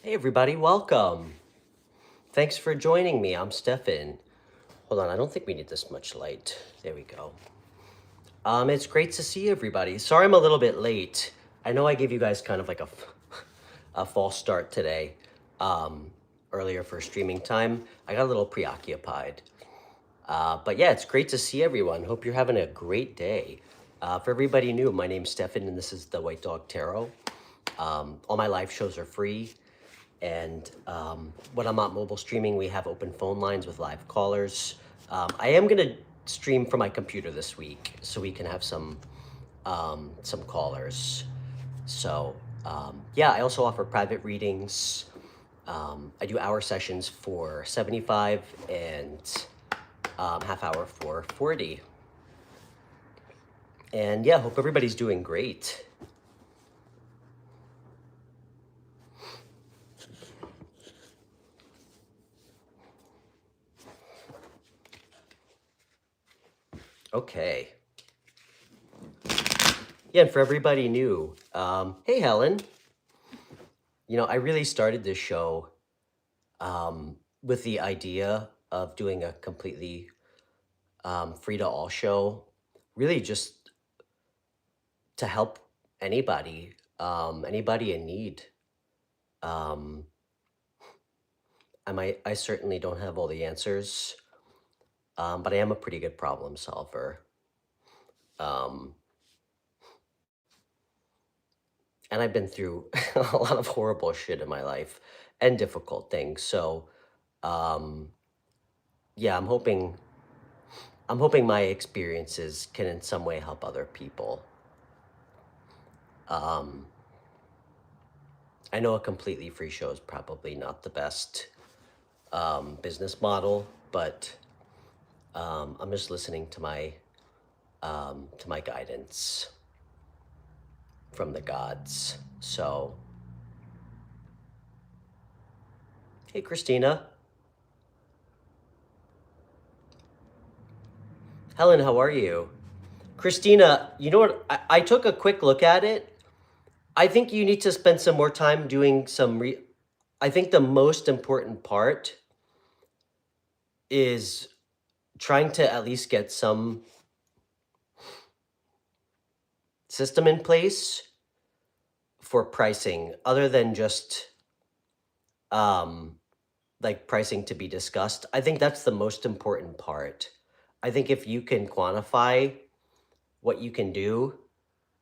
Hey everybody, welcome. Thanks for joining me. I'm Stefan. Hold on, I don't think we need this much light. There we go. It's great to see everybody. Sorry I'm a little bit late. I know I gave you guys kind of like a false start today, earlier for streaming time. I got a little preoccupied. But yeah, it's great to see everyone. Hope you're having a great day. For everybody new, my name's Stefan and this is the White Dog Tarot. All my live shows are free. And when I'm not mobile streaming, we have open phone lines with live callers. I am gonna stream from my computer this week, so we can have some callers. So yeah, I also offer private readings. I do hour sessions for 75 and half hour for 40. And yeah, hope everybody's doing great. Okay. Yeah, and for everybody new, hey Helen. You know, I really started this show with the idea of doing a completely free to all show, really just to help anybody, anybody in need. Um, I certainly don't have all the answers, but I am a pretty good problem solver. Um, and I've been through a lot of horrible shit in my life and difficult things. So, um, yeah, I'm hoping my experiences can in some way help other people. Um, I know a completely free show is probably not the best business model, but I'm just listening to my guidance from the gods. So, hey, Christina. Helen, how are you? Christina, you know what? I took a quick look at it. I think you need to spend some more time doing I think the most important part is trying to at least get some system in place for pricing other than just um like pricing to be discussed. I think that's the most important part. I think if you can quantify what you can do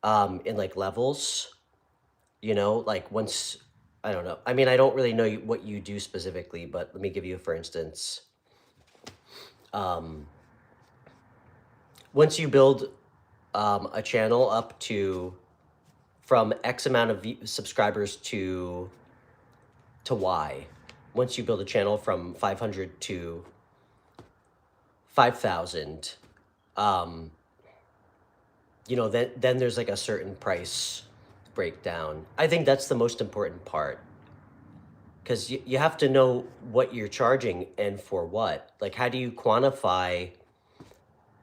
in like levels, you know, like once I don't know. I mean, I don't really know what you do specifically, but let me give you for instance. Um Once you build a channel up to from X amount of subscribers to Y. Once you build a channel from 500 to 5,000, you know, then there's like a certain price breakdown. I think that's the most important part because you have to know what you're charging and for what. Like, how do you quantify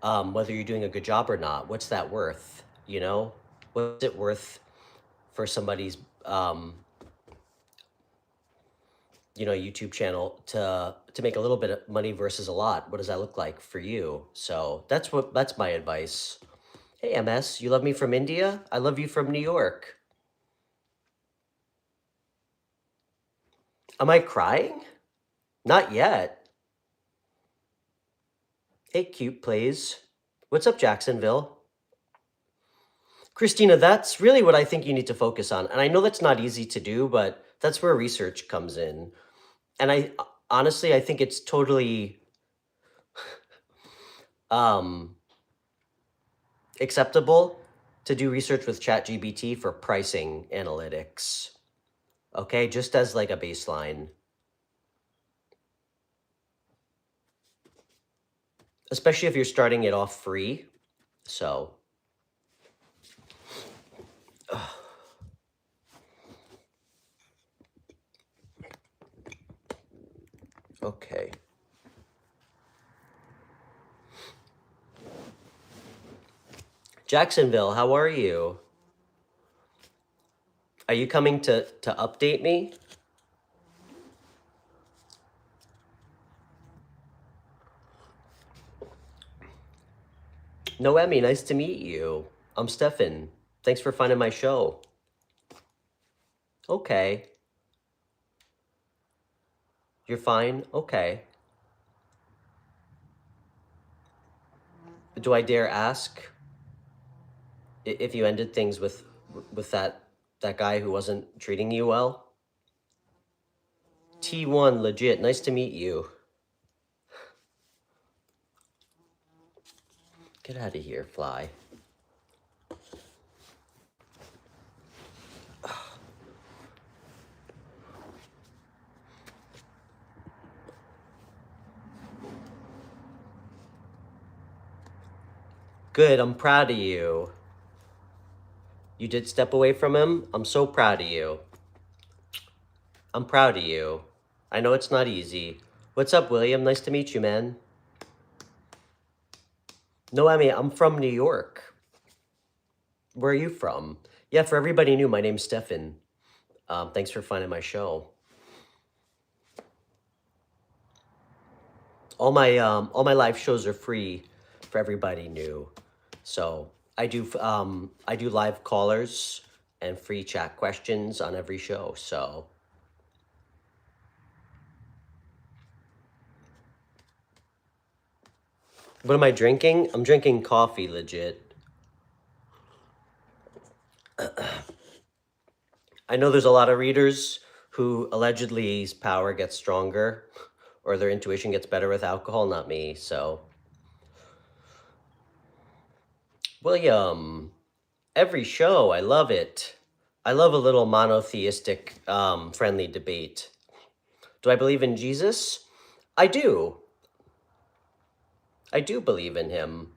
whether you're doing a good job or not? What's that worth? You know, what's it worth for somebody's you know, YouTube channel to make a little bit of money versus a lot? What does that look like for you? So that's my advice. Hey MS, you love me from India? I love you from New York. Am I crying? Not yet. Hey cute plays. What's up Jacksonville? Christina, that's really what I think you need to focus on. And I know that's not easy to do, but that's where research comes in. And I honestly I think it's totally um acceptable to do research with ChatGPT for pricing analytics. Okay, just as like a baseline. Especially if you're starting it off free. So, okay. Jacksonville, how are you? Are you coming to update me? Noemi, nice to meet you. I'm Stefan. Thanks for finding my show. Okay. You're fine? Okay. Do I dare ask if you ended things with that guy who wasn't treating you well? T1, legit. Nice to meet you. Get out of here, fly. Good, I'm proud of you. You did step away from him? I'm so proud of you. I'm proud of you. I know it's not easy. What's up, William? Nice to meet you, man. Noemi, I'm from New York. Where are you from? Yeah, for everybody new, my name's Stefan. Thanks for finding my show. All my live shows are free for everybody new. So I do live callers and free chat questions on every show. So what am I drinking? I'm drinking coffee, legit. I know there's a lot of readers who allegedly's power gets stronger or their intuition gets better with alcohol, not me. So William, every show, I love it. I love a little monotheistic, friendly debate. Do I believe in Jesus? I do. I do believe in him.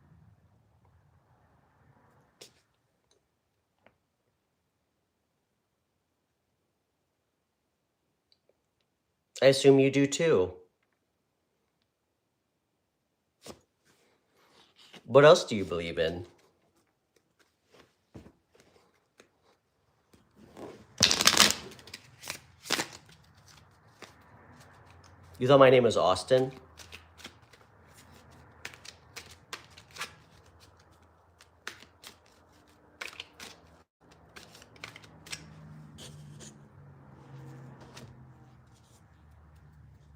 I assume you do too. What else do you believe in? You thought my name was Austin?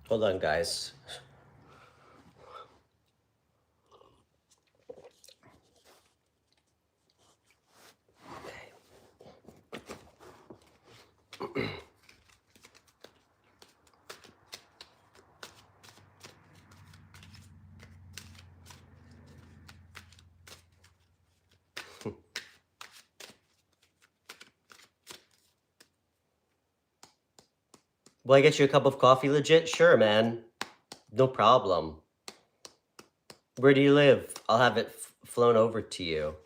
Hold on, guys. Will I get you a cup of coffee, legit? Sure, man. No problem. Where do you live? I'll have it flown over to you.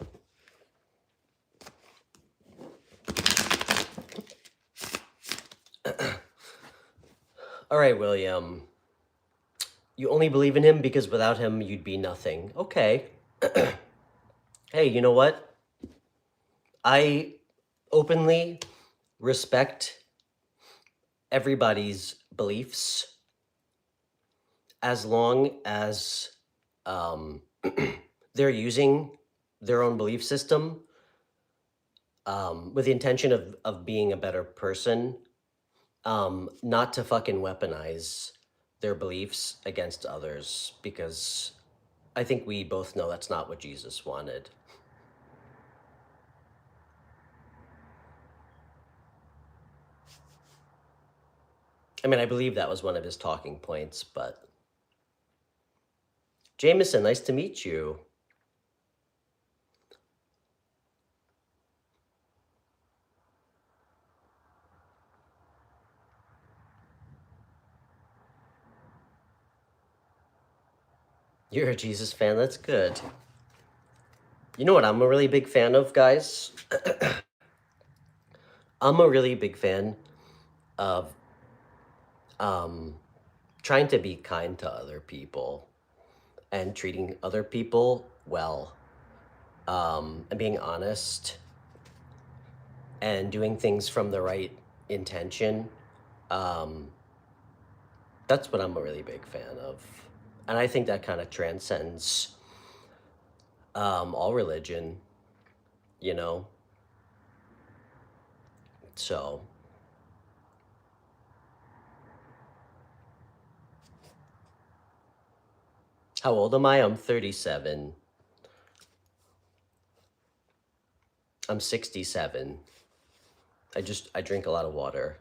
All right, William. You only believe in him because without him, you'd be nothing. Okay. Hey, you know what? I openly respect everybody's beliefs as long as they're using their own belief system with the intention of being a better person, not to fucking weaponize their beliefs against others, because I think we both know that's not what Jesus wanted. I mean, I believe that was one of his talking points, but... Jameson, nice to meet you. You're a Jesus fan, that's good. You know what I'm a really big fan of, guys? I'm a really big fan of trying to be kind to other people and treating other people well, and being honest and doing things from the right intention. That's what I'm a really big fan of. And I think that kind of transcends all religion, you know. So, how old am I? I'm 37. I'm 67. I drink a lot of water.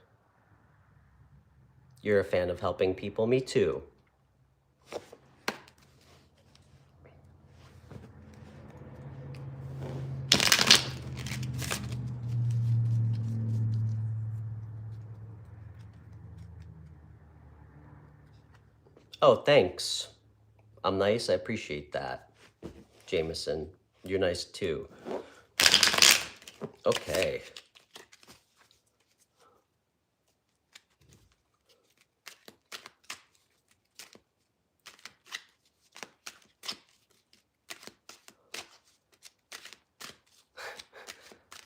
You're a fan of helping people? Me too. Oh, thanks. I'm nice. I appreciate that. Jameson, you're nice too. Okay.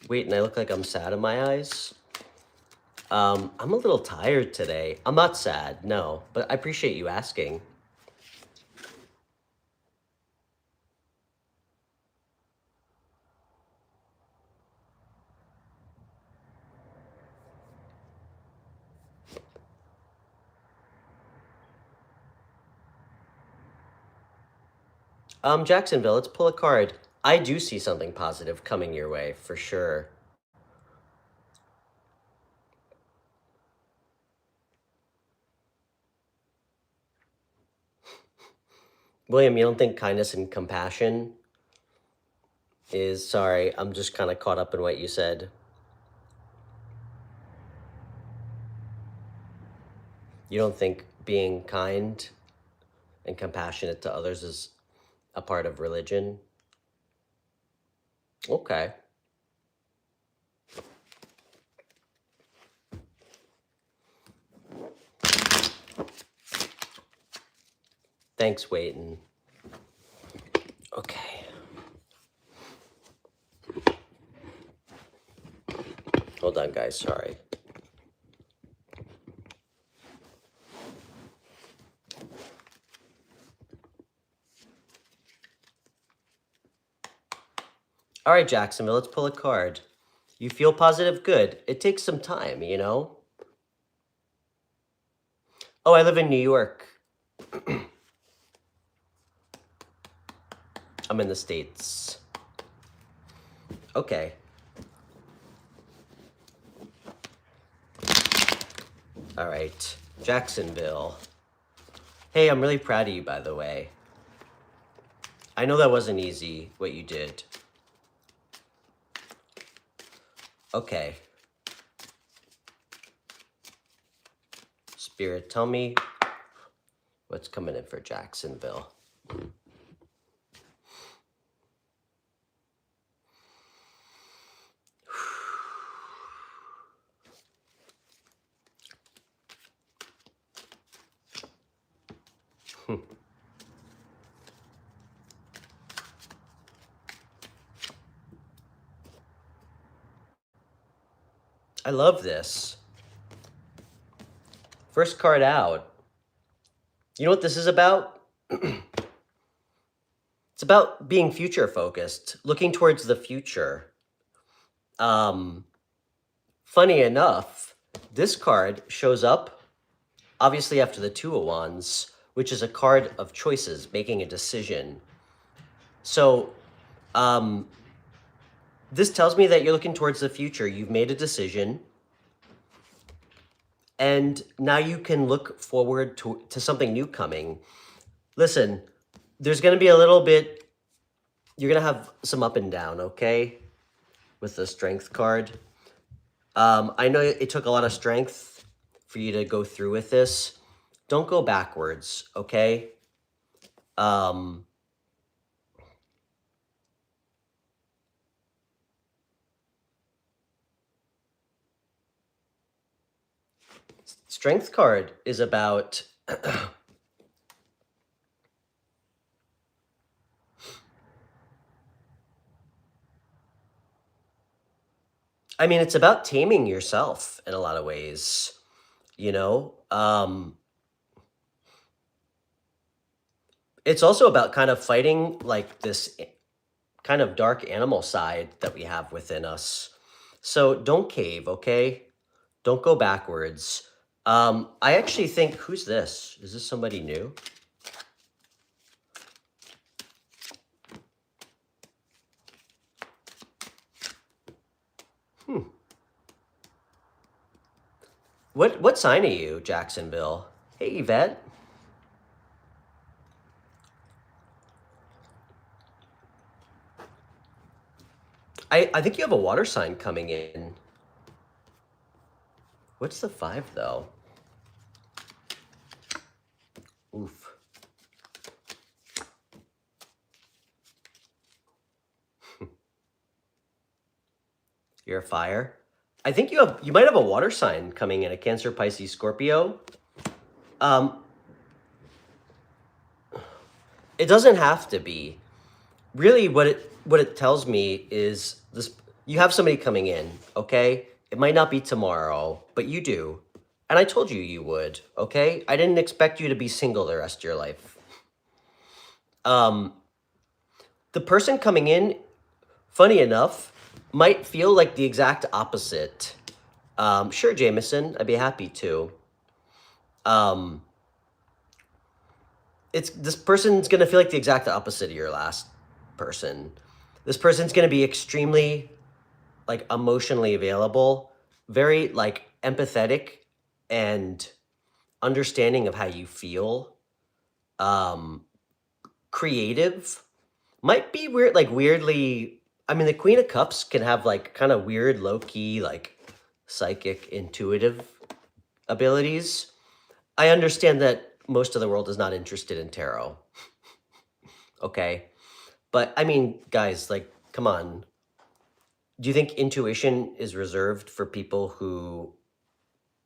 Wait, and I look like I'm sad in my eyes? I'm a little tired today. I'm not sad, no, but I appreciate you asking. Jacksonville, let's pull a card. I do see something positive coming your way, for sure. William, you don't think kindness and compassion is, sorry, I'm just kind of caught up in what you said. You don't think being kind and compassionate to others is a part of religion? Okay. Thanks, Waitin. Okay. Hold on, guys, sorry. All right, Jacksonville, let's pull a card. You feel positive? Good. It takes some time, you know? Oh, I live in New York. I'm in the States. Okay. All right. Jacksonville. Hey, I'm really proud of you, by the way. I know that wasn't easy, what you did. Okay. Spirit, tell me what's coming in for Jacksonville. I love this. First card out. You know what this is about? It's about being future focused, looking towards the future. Funny enough, this card shows up obviously after the Two of Wands, which is a card of choices, making a decision. So, this tells me that you're looking towards the future. You've made a decision. And now you can look forward to something new coming. Listen, there's going to be a little bit, you're going to have some up and down, okay? With the strength card. I know it took a lot of strength for you to go through with this. Don't go backwards, okay? Strength card is about I mean, it's about taming yourself in a lot of ways, you know? It's also about kind of fighting like this kind of dark animal side that we have within us. So don't cave, okay? Don't go backwards. I actually think, who's this? Is this somebody new? What sign are you, Jacksonville? Hey, Yvette. I think you have a water sign coming in. What's the 5, though? Oof. You're a fire. I think you might have a water sign coming in, a Cancer, Pisces, Scorpio. It doesn't have to be. Really, what it tells me is this: you have somebody coming in, okay? It might not be tomorrow, but you do. And I told you you would, okay? I didn't expect you to be single the rest of your life. The person coming in, funny enough, might feel like the exact opposite. Sure, Jameson, I'd be happy to. This person's gonna feel like the exact opposite of your last person. This person's gonna be extremely like emotionally available, very like empathetic and understanding of how you feel. Creative, might be weird, like weirdly. I mean, the Queen of Cups can have like kind of weird, low key, like psychic, intuitive abilities. I understand that most of the world is not interested in tarot. Okay. But I mean, guys, like, come on. Do you think intuition is reserved for people who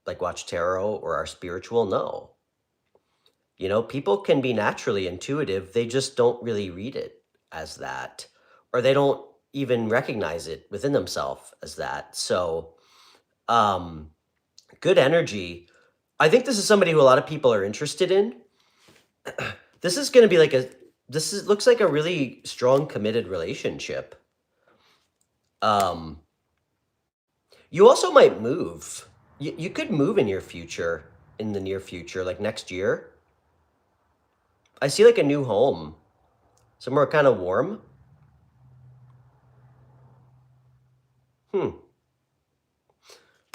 like watch tarot or are spiritual? No. You know, people can be naturally intuitive. They just don't really read it as that, or they don't even recognize it within themselves as that. So, good energy. I think this is somebody who a lot of people are interested in. This is going to be like looks like a really strong, committed relationship. You also might move. You could move in your future, in the near future, like next year. I see like a new home, somewhere kind of warm.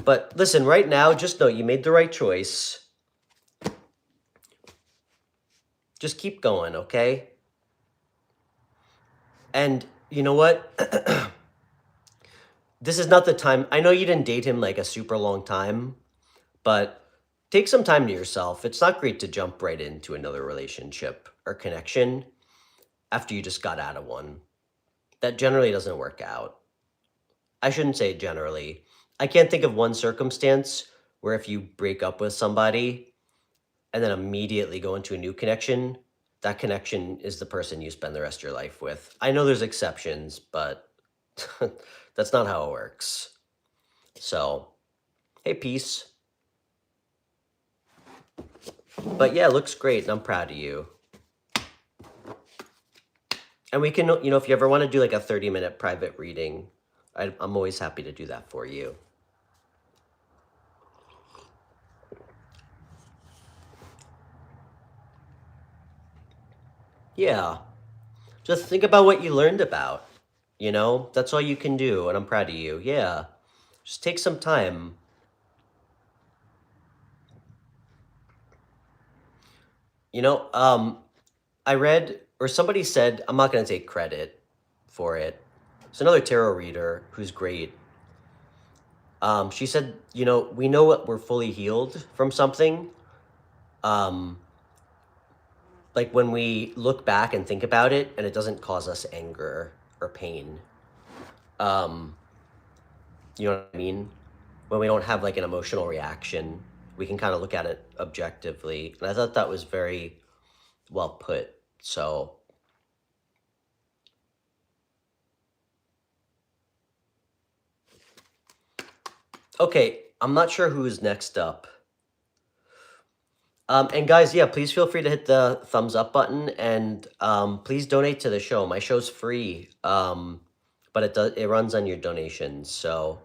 But listen, right now, just know you made the right choice. Just keep going, okay? And you know what? This is not the time. I know you didn't date him like a super long time, but take some time to yourself. It's not great to jump right into another relationship or connection after you just got out of one. That generally doesn't work out. I shouldn't say generally. I can't think of one circumstance where if you break up with somebody and then immediately go into a new connection, that connection is the person you spend the rest of your life with. I know there's exceptions, but that's not how it works. So, hey, peace. But yeah, it looks great, and I'm proud of you. And we can, you know, if you ever want to do like a 30-minute private reading, I'm always happy to do that for you. Yeah. Just think about what you learned about. You know, that's all you can do, and I'm proud of you. Yeah. Just take some time. You know, I read, or somebody said, I'm not going to take credit for it. It's another tarot reader who's great. She said, you know, we know what we're fully healed from something. Like when we look back and think about it and it doesn't cause us anger or pain. You know what I mean? When we don't have like an emotional reaction, we can kind of look at it objectively. And I thought that was very well put. So, okay, I'm not sure who's next up. And guys, yeah, please feel free to hit the thumbs up button and please donate to the show. My show's free, but it runs on your donations. So,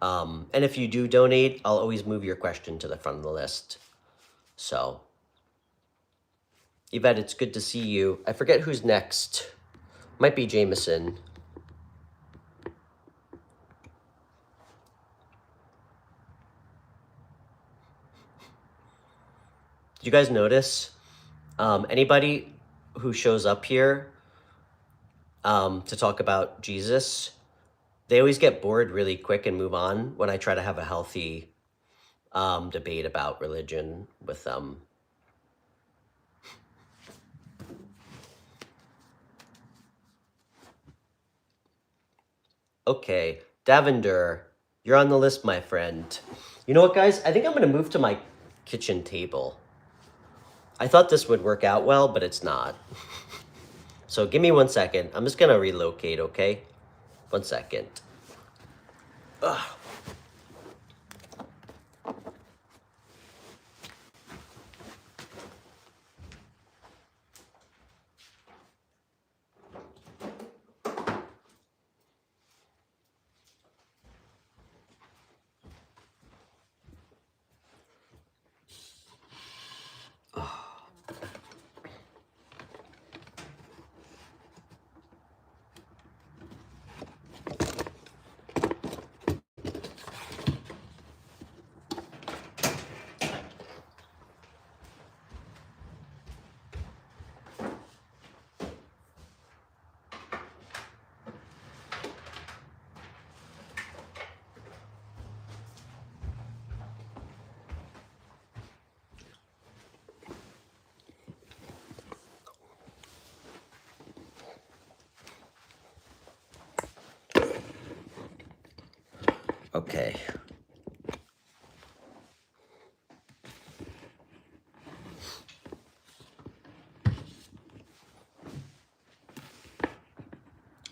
and if you do donate, I'll always move your question to the front of the list. So, Yvette, it's good to see you. I forget who's next. Might be Jameson. Did you guys notice? Anybody who shows up here to talk about Jesus, they always get bored really quick and move on when I try to have a healthy debate about religion with them. Okay, Davender, you're on the list, my friend. You know what, guys? I think I'm going to move to my kitchen table. I thought this would work out well, but it's not. So give me 1 second. I'm just going to relocate, okay? 1 second. Ugh. Okay.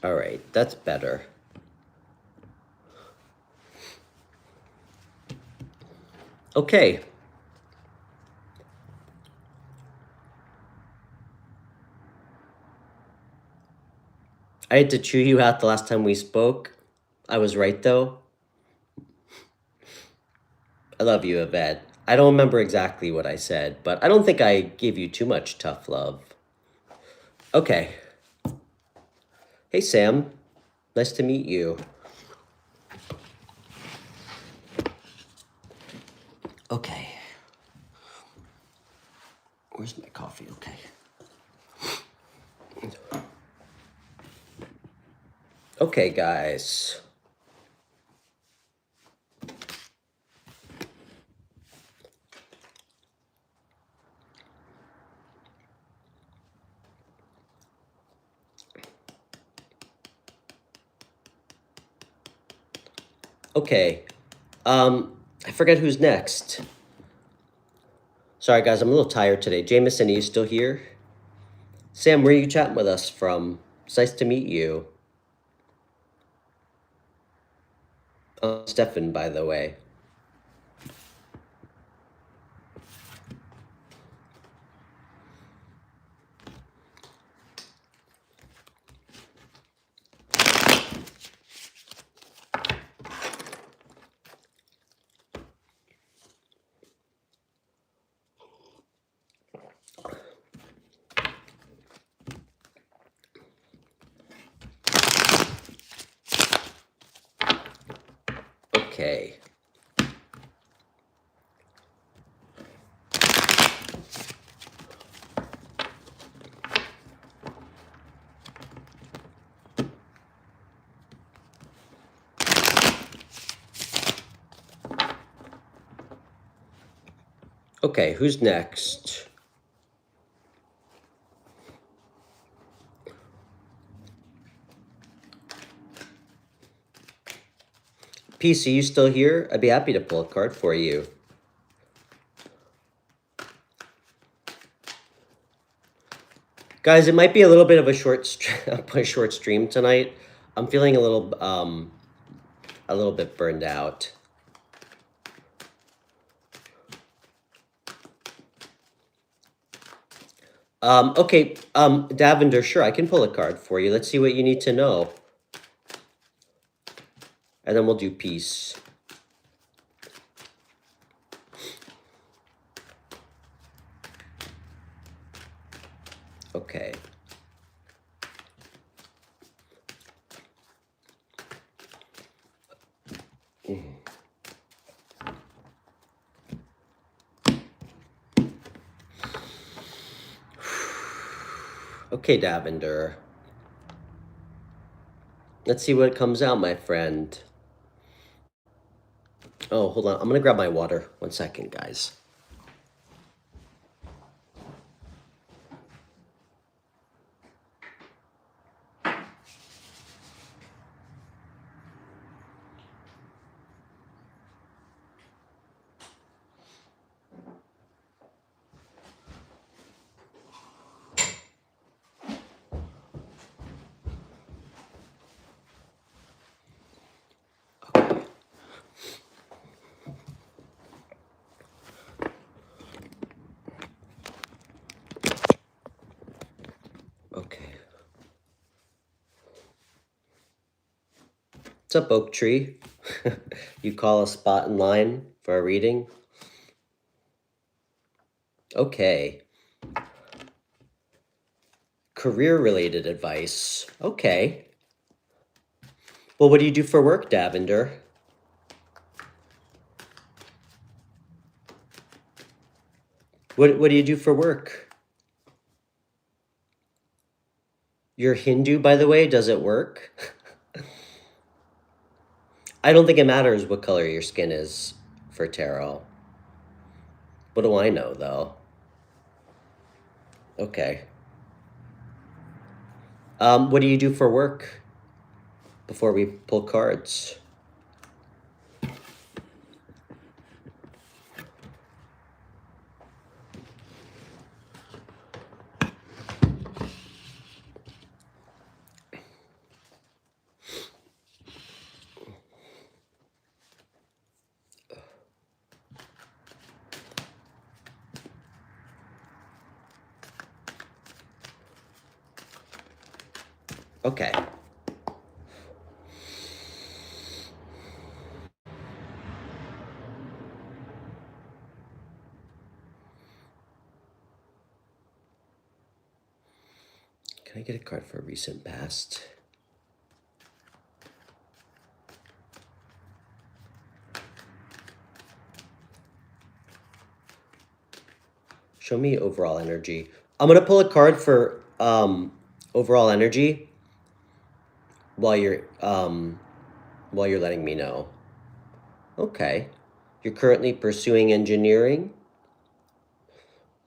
All right, that's better. Okay. I had to chew you out the last time we spoke. I was right, though. I love you, Yvette. I don't remember exactly what I said, but I don't think I gave you too much tough love. Okay. Hey, Sam. Nice to meet you. Okay. Where's my coffee? Okay. Okay, guys. Okay. I forget who's next. Sorry, guys, I'm a little tired today. Jameson, are you still here? Sam, where are you chatting with us from? It's nice to meet you. Stefan, by the way. Okay. Okay, who's next? PC, you still here? I'd be happy to pull a card for you. Guys, it might be a little bit of a short stream tonight. I'm feeling a little bit burned out. Okay, Davender, sure, I can pull a card for you. Let's see what you need to know. And then we'll do peace. Okay. Okay, Davender. Let's see what comes out, my friend. Oh, hold on. I'm gonna grab my water. 1 second, guys. Okay. What's up, Oak Tree? You call a spot in line for a reading? Okay. Career-related advice. Okay. Well, what do you do for work, Davender? What do you do for work? You're Hindu, by the way. Does it work? I don't think it matters what color your skin is for tarot. What do I know, though? Okay. What do you do for work before we pull cards? Okay. Can I get a card for recent past? Show me overall energy. I'm gonna pull a card for overall energy while you're letting me know. Okay. You're currently pursuing engineering?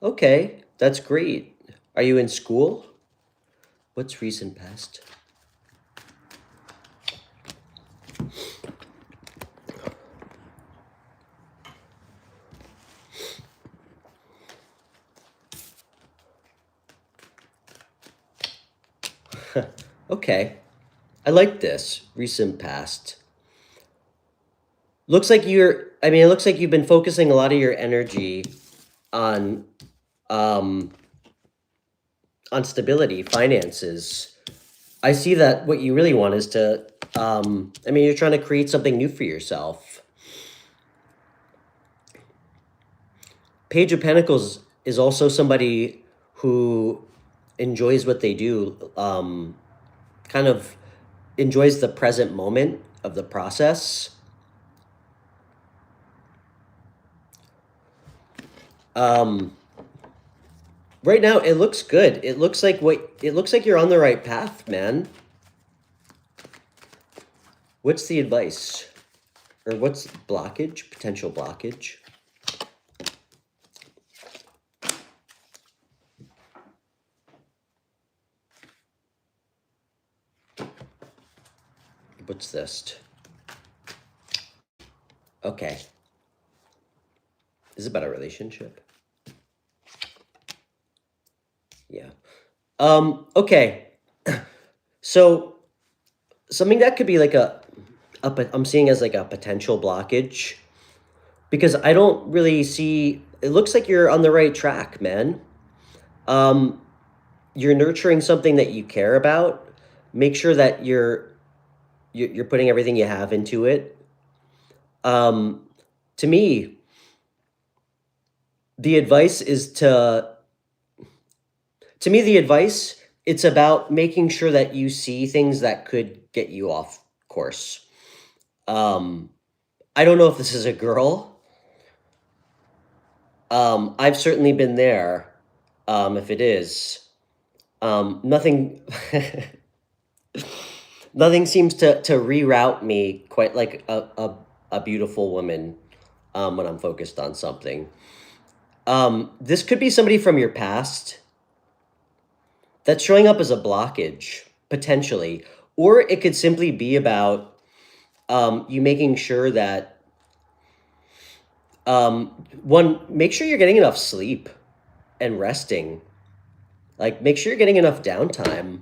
Okay, that's great. Are you in school? What's recent past? Okay. I like this. Recent past. Looks like it looks like you've been focusing a lot of your energy on um on stability, finances. I see that what you really want is to you're trying to create something new for yourself. Page of Pentacles is also somebody who enjoys what they do, kind of enjoys the present moment of the process. Right now it looks good. It looks like you're on the right path, man. What's the advice? Or what's blockage? Potential blockage? What's this? Okay. Is it about a relationship? Yeah. Okay. So something that could be like I'm seeing as like a potential blockage, because I don't really see, it looks like you're on the right track, man. you're nurturing something that you care about. Make sure that you're putting everything you have into it. To me, the advice is to me the advice, it's about making sure that you see things that could get you off course. I don't know if this is a girl. I've certainly been there. If it is, nothing nothing seems to reroute me quite like a beautiful woman when I'm focused on something. This could be somebody from your past that's showing up as a blockage, potentially. Or it could simply be about you making sure that, one, make sure you're getting enough sleep and resting. Like, make sure you're getting enough downtime.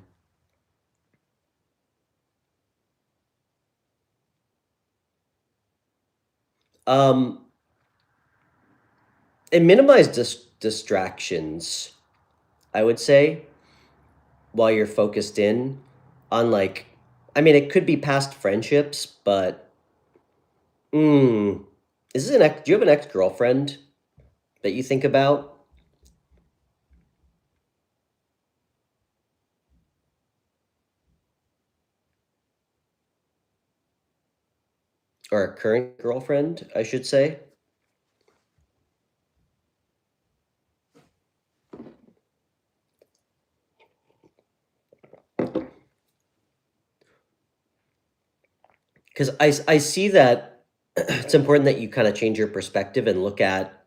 Um, and minimize distractions, I would say, while you're focused in on, like, I mean, it could be past friendships, but is this do you have an ex-girlfriend that you think about? Or a current girlfriend, I should say? Because I see that it's important that you kind of change your perspective and look at,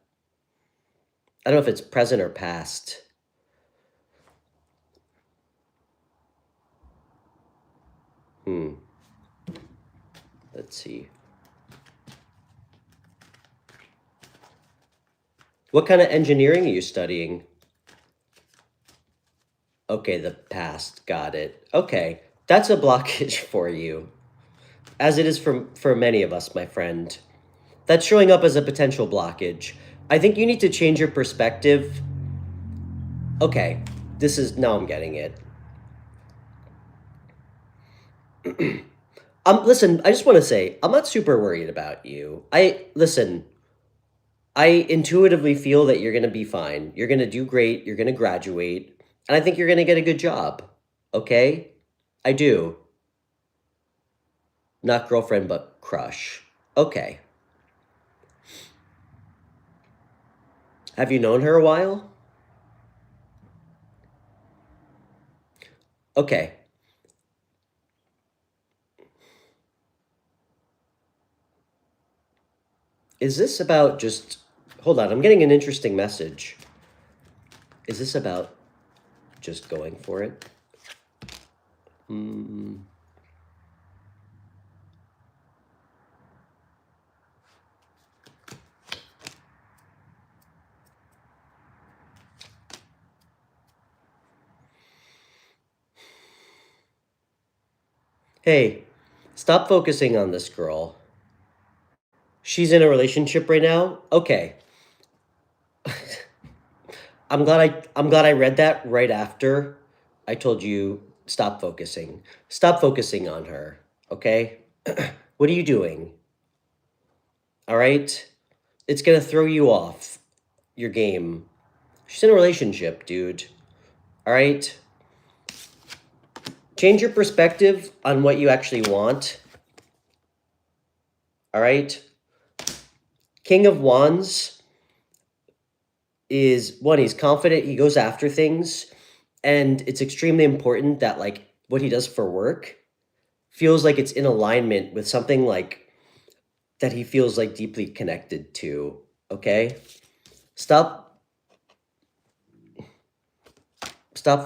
I don't know if it's present or past. Let's see. What kind of engineering are you studying? Okay, the past. Got it. Okay, that's a blockage for you, as it is for many of us, my friend. That's showing up as a potential blockage. I think you need to change your perspective. Okay, this is, now I'm getting it. Listen, I just want to say, I'm not super worried about you. Listen, I intuitively feel that you're going to be fine. You're going to do great. You're going to graduate. And I think you're going to get a good job. Okay? I do. Not girlfriend, but crush. Okay. Have you known her a while? Okay. Is this about just... Hold on, I'm getting an interesting message. Is this about just going for it? Hey, stop focusing on this girl. She's in a relationship right now? Okay. I'm glad I read that right after I told you stop focusing. Stop focusing on her, okay? What are you doing? All right? It's going to throw you off your game. She's in a relationship, dude. All right? Change your perspective on what you actually want. All right? King of Wands is, one, he's confident, he goes after things, and it's extremely important that, like, what he does for work feels like it's in alignment with something, like, that he feels like deeply connected to. Okay? Stop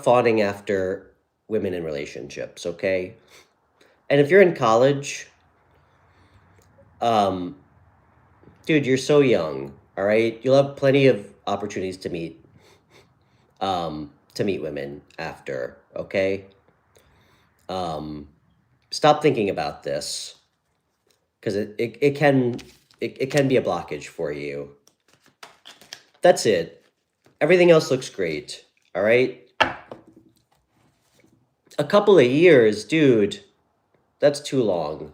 fawning after women in relationships, okay? And if you're in college, dude, you're so young, all right? You'll have plenty of opportunities to meet women after, okay? Stop thinking about this, because it can be a blockage for you. That's it. Everything else looks great, all right? A couple of years, dude. That's too long.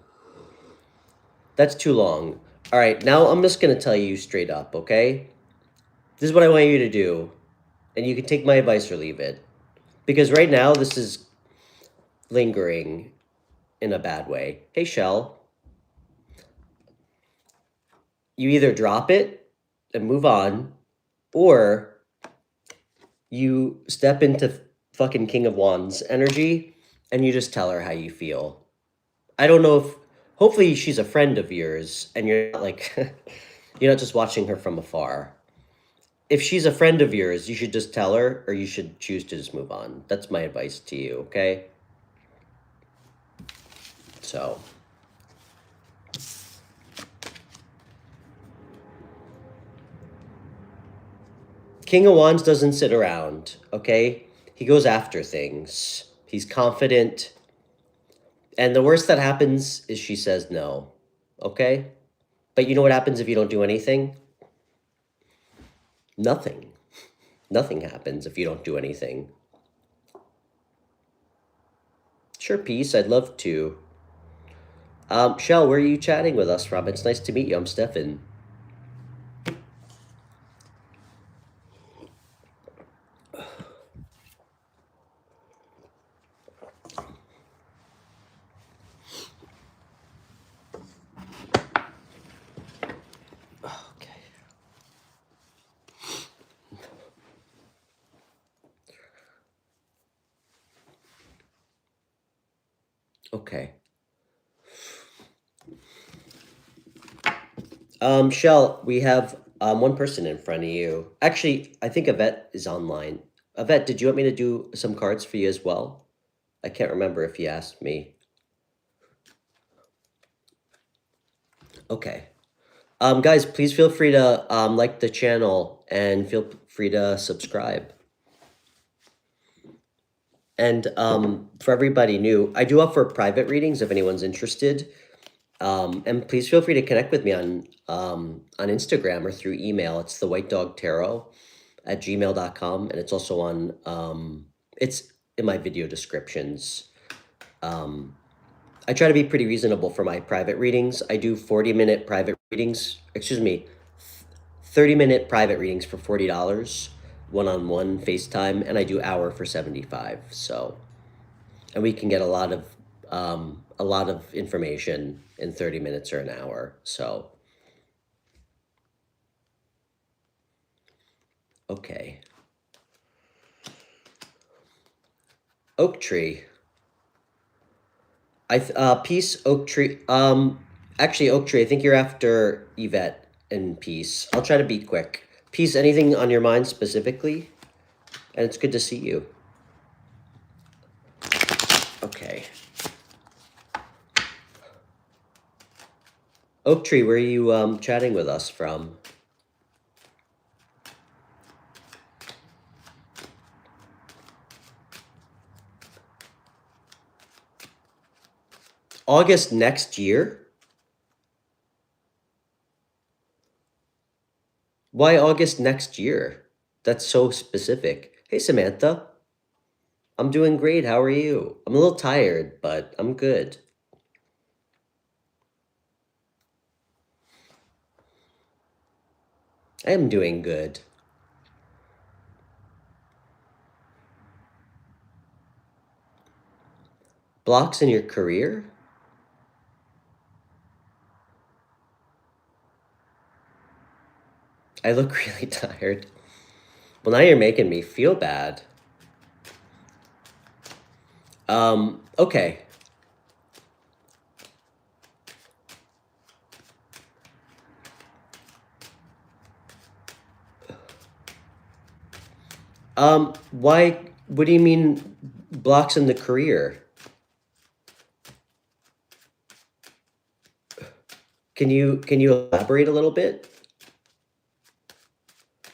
That's too long. All right, now I'm just going to tell you straight up, okay? This is what I want you to do. And you can take my advice or leave it. Because right now, this is lingering in a bad way. Hey, Shell. You either drop it and move on, or you step into fucking King of Wands energy and you just tell her how you feel. I don't know if, hopefully she's a friend of yours and you're not like, you're not just watching her from afar. If she's a friend of yours, you should just tell her, or you should choose to just move on. That's my advice to you, okay? So. King of Wands doesn't sit around, okay? He goes after things. He's confident. And the worst that happens is she says no, okay? But you know what happens if you don't do anything? Nothing. Nothing happens if you don't do anything. Sure, peace. I'd love to. Shell, where are you chatting with us from? It's nice to meet you. I'm Stefan. Okay. Shell, we have one person in front of you. Actually, I think Yvette is online. Yvette, did you want me to do some cards for you as well? I can't remember if you asked me. Okay. Guys, please feel free to like the channel and feel free to subscribe. And for everybody new, I do offer private readings if anyone's interested. And please feel free to connect with me on Instagram or through email. It's thewhitedogtarot@gmail.com, and it's also on it's in my video descriptions. I try to be pretty reasonable for my private readings. I do 40-minute private readings, 30-minute private readings for $40, one-on-one FaceTime, and I do hour for $75. So, and we can get a lot of information in 30 minutes or an hour. So, okay. Oak tree. Peace, oak tree. Actually, oak tree. I think you're after Yvette and peace. I'll try to be quick. Peace. Anything on your mind specifically? And it's good to see you. Okay. Oak tree. Where are you chatting with us from? August next year? Why August next year? That's so specific. Hey, Samantha. I'm doing great. How are you? I'm a little tired, but I'm good. I am doing good. Blocks in your career? I look really tired. Well, now you're making me feel bad. Okay. Why, what do you mean blocks in the career? Can you elaborate a little bit?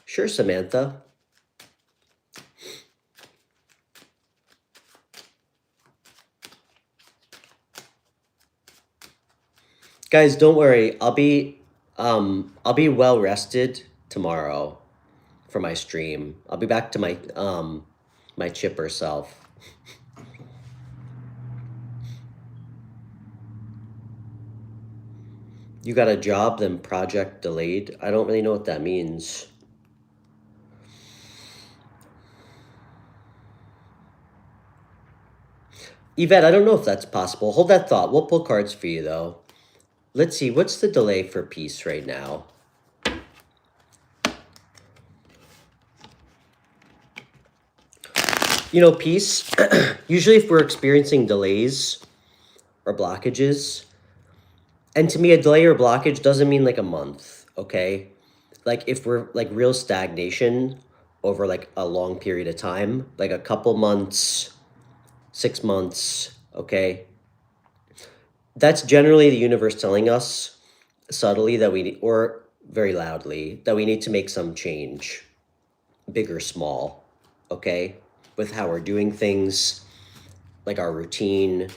Sure, Samantha. Guys, don't worry. I'll be well rested tomorrow for my stream. I'll be back to my my chipper self. You got a job, then project delayed. I don't really know what that means. Yvette, I don't know if that's possible. Hold that thought. We'll pull cards for you, though. Let's see. What's the delay for peace right now? You know, peace, usually if we're experiencing delays or blockages, and to me, a delay or blockage doesn't mean like a month, okay? Like if we're like real stagnation over like a long period of time, like a couple months, 6 months, okay? That's generally the universe telling us subtly that or very loudly, that we need to make some change, big or small, okay? With how we're doing things, like our routine.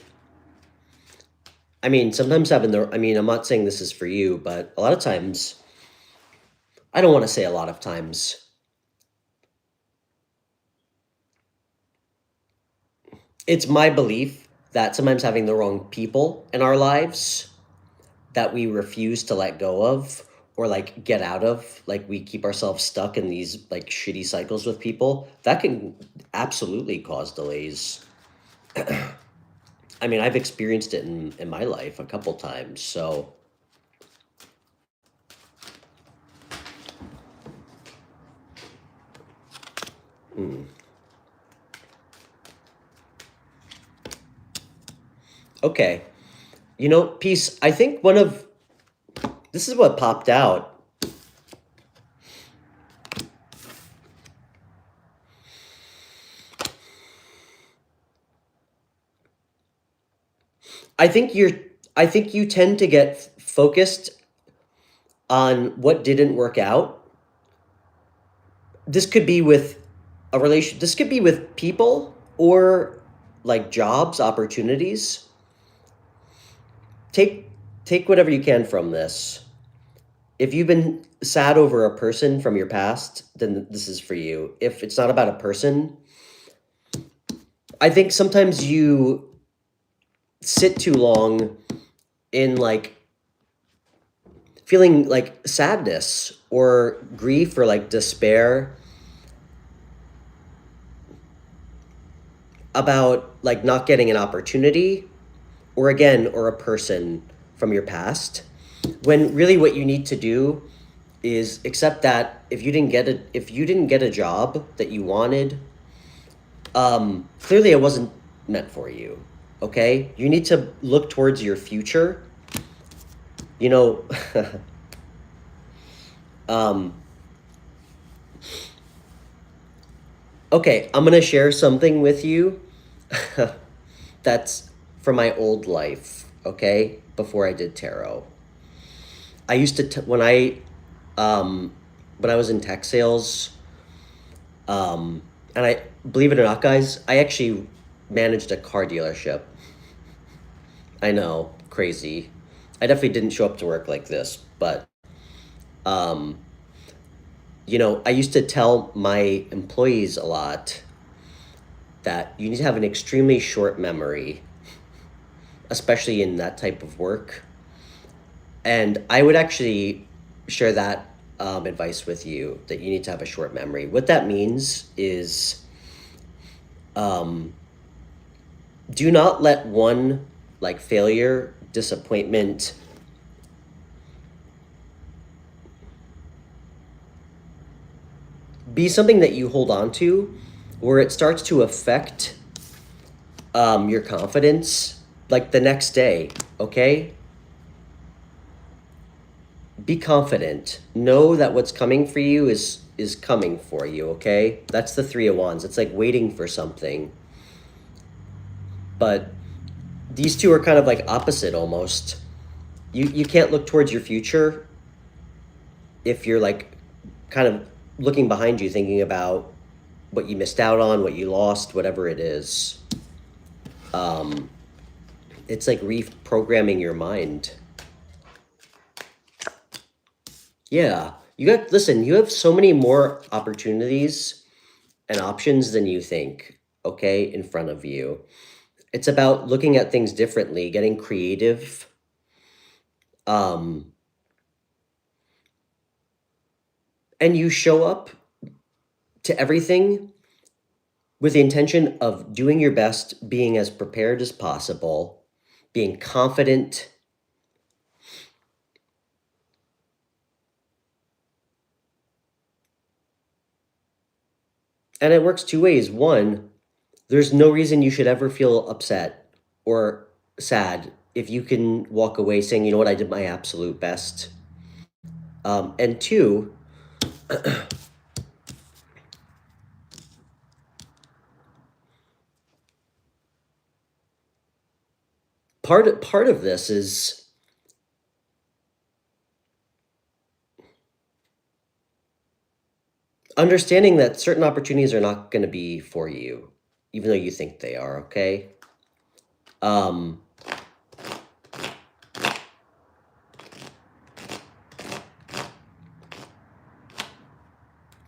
I mean, sometimes I'm not saying this is for you, but a lot of times, I don't want to say a lot of times, it's my belief that sometimes having the wrong people in our lives that we refuse to let go of or like get out of, like we keep ourselves stuck in these like shitty cycles with people, that can absolutely cause delays. I mean, I've experienced it in my life a couple times, so. Okay. You know, peace, I think this is what popped out. I think you tend to get focused on what didn't work out. This could be with this could be with people or like jobs, opportunities. Take whatever you can from this. If you've been sad over a person from your past, then this is for you. If it's not about a person, I think sometimes you sit too long in like feeling like sadness or grief or like despair about like not getting an opportunity or a person from your past, when really what you need to do is accept that if you didn't get a job that you wanted, clearly it wasn't meant for you. Okay, you need to look towards your future, you know. Okay, I'm gonna share something with you that's from my old life, okay, before I did tarot. I used to when I was in tech sales, and I, believe it or not, guys, I actually managed a car dealership. I know, crazy. I definitely didn't show up to work like this, but um, you know, I used to tell my employees a lot that you need to have an extremely short memory, especially in that type of work. And I would actually share that advice with you, that you need to have a short memory. What that means is do not let one like failure, disappointment, be something that you hold on to where it starts to affect your confidence like the next day, okay? Be confident. Know that what's coming for you is coming for you, okay? That's the Three of Wands. It's like waiting for something. But these two are kind of like opposite almost. You can't look towards your future if you're like kind of looking behind you, thinking about what you missed out on, what you lost, whatever it is. It's like reprogramming your mind. Yeah, listen, you have so many more opportunities and options than you think, okay, in front of you. It's about looking at things differently, getting creative, and you show up to everything with the intention of doing your best, being as prepared as possible, being confident. And it works two ways. One, there's no reason you should ever feel upset or sad if you can walk away saying, you know what, I did my absolute best. And two, part of this is understanding that certain opportunities are not going to be for you, even though you think they are, okay? Um,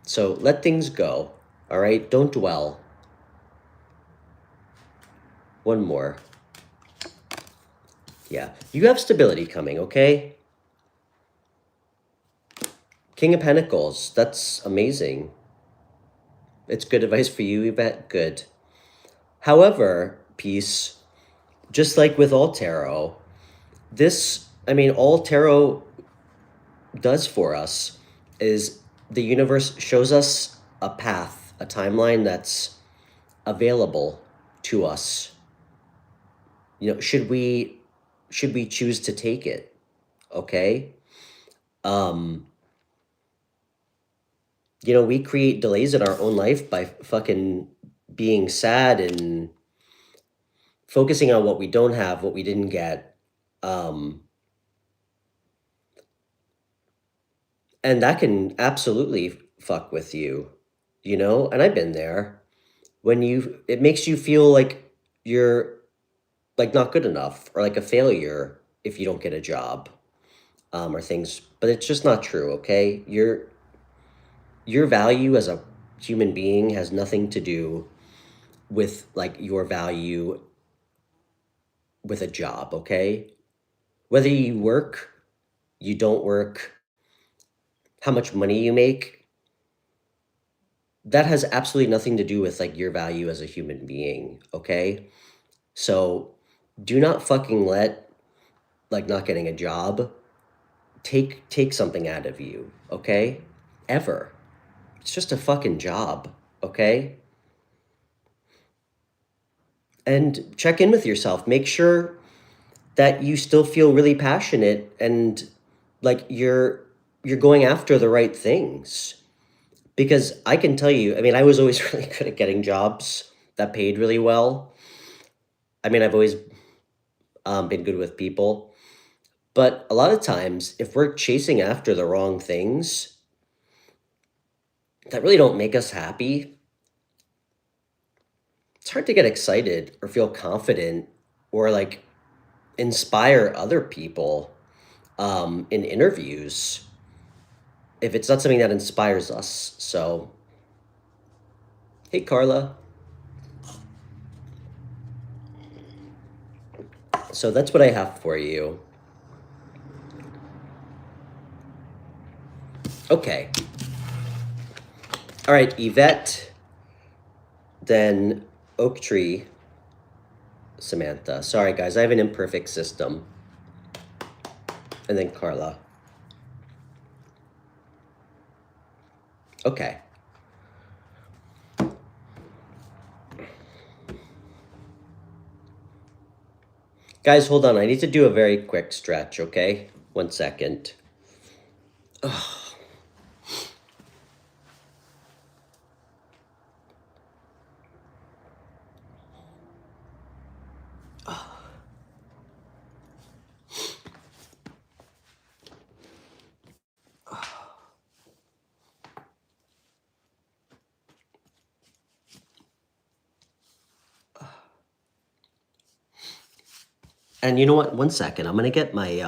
so let things go, all right? Don't dwell. One more. Yeah, you have stability coming, okay? King of Pentacles, that's amazing. It's good advice for you, Yvette, good. However, peace, just like with all tarot, all tarot does for us is the universe shows us a path, a timeline that's available to us. You know, should we choose to take it? Okay? Um, you know, we create delays in our own life by fucking being sad and focusing on what we don't have, what we didn't get. Um, and that can absolutely fuck with you, you know? And I've been there. It makes you feel like you're like not good enough or like a failure if you don't get a job, or things, but it's just not true, okay? Your value as a human being has nothing to do with like your value with a job, okay? Whether you work, you don't work, how much money you make, that has absolutely nothing to do with like your value as a human being, okay? So do not fucking let like not getting a job take something out of you, okay? Ever. It's just a fucking job, okay? And check in with yourself. Make sure that you still feel really passionate and like you're going after the right things. Because I can tell you, I mean, I was always really good at getting jobs that paid really well. I mean, I've always been good with people. But a lot of times, if we're chasing after the wrong things that really don't make us happy, it's hard to get excited or feel confident or like inspire other people in interviews if it's not something that inspires us. So, hey, Carla. So that's what I have for you. Okay. All right, Yvette, then Oak Tree, Samantha. Sorry, guys, I have an imperfect system. And then Carla. Okay. Guys, hold on. I need to do a very quick stretch, okay? 1 second. Ugh. And you know what? 1 second. I'm gonna get my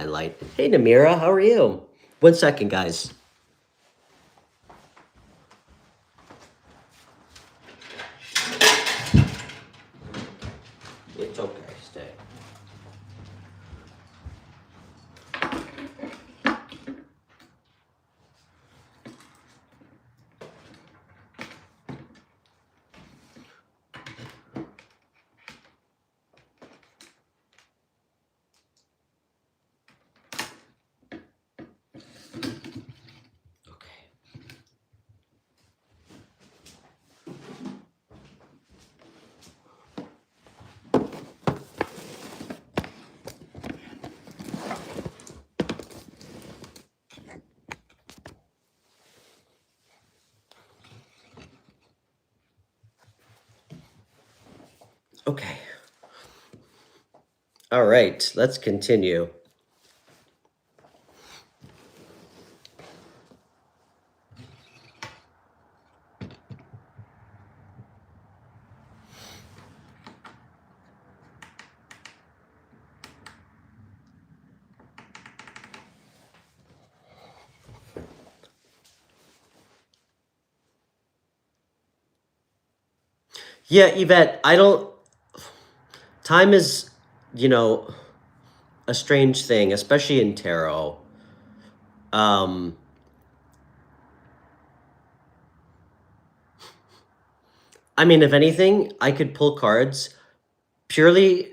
light. Hey, Namira, how are you? 1 second, guys. It's okay. Stay. Okay. All right, let's continue. Yeah, Yvette, time is, a strange thing, especially in tarot. Um, I mean, if anything, I could pull cards purely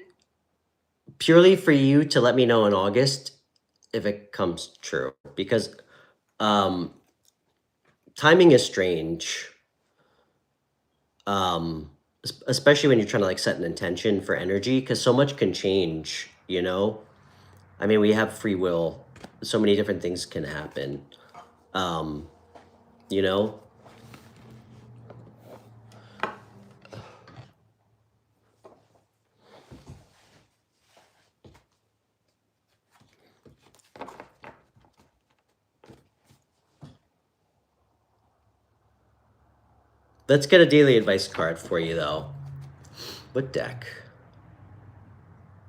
for you to let me know in August if it comes true, because um, timing is strange. Especially when you're trying to like set an intention for energy, because so much can change. I mean, we have free will. So many different things can happen. Um, you know. Let's get a daily advice card for you, though. What deck?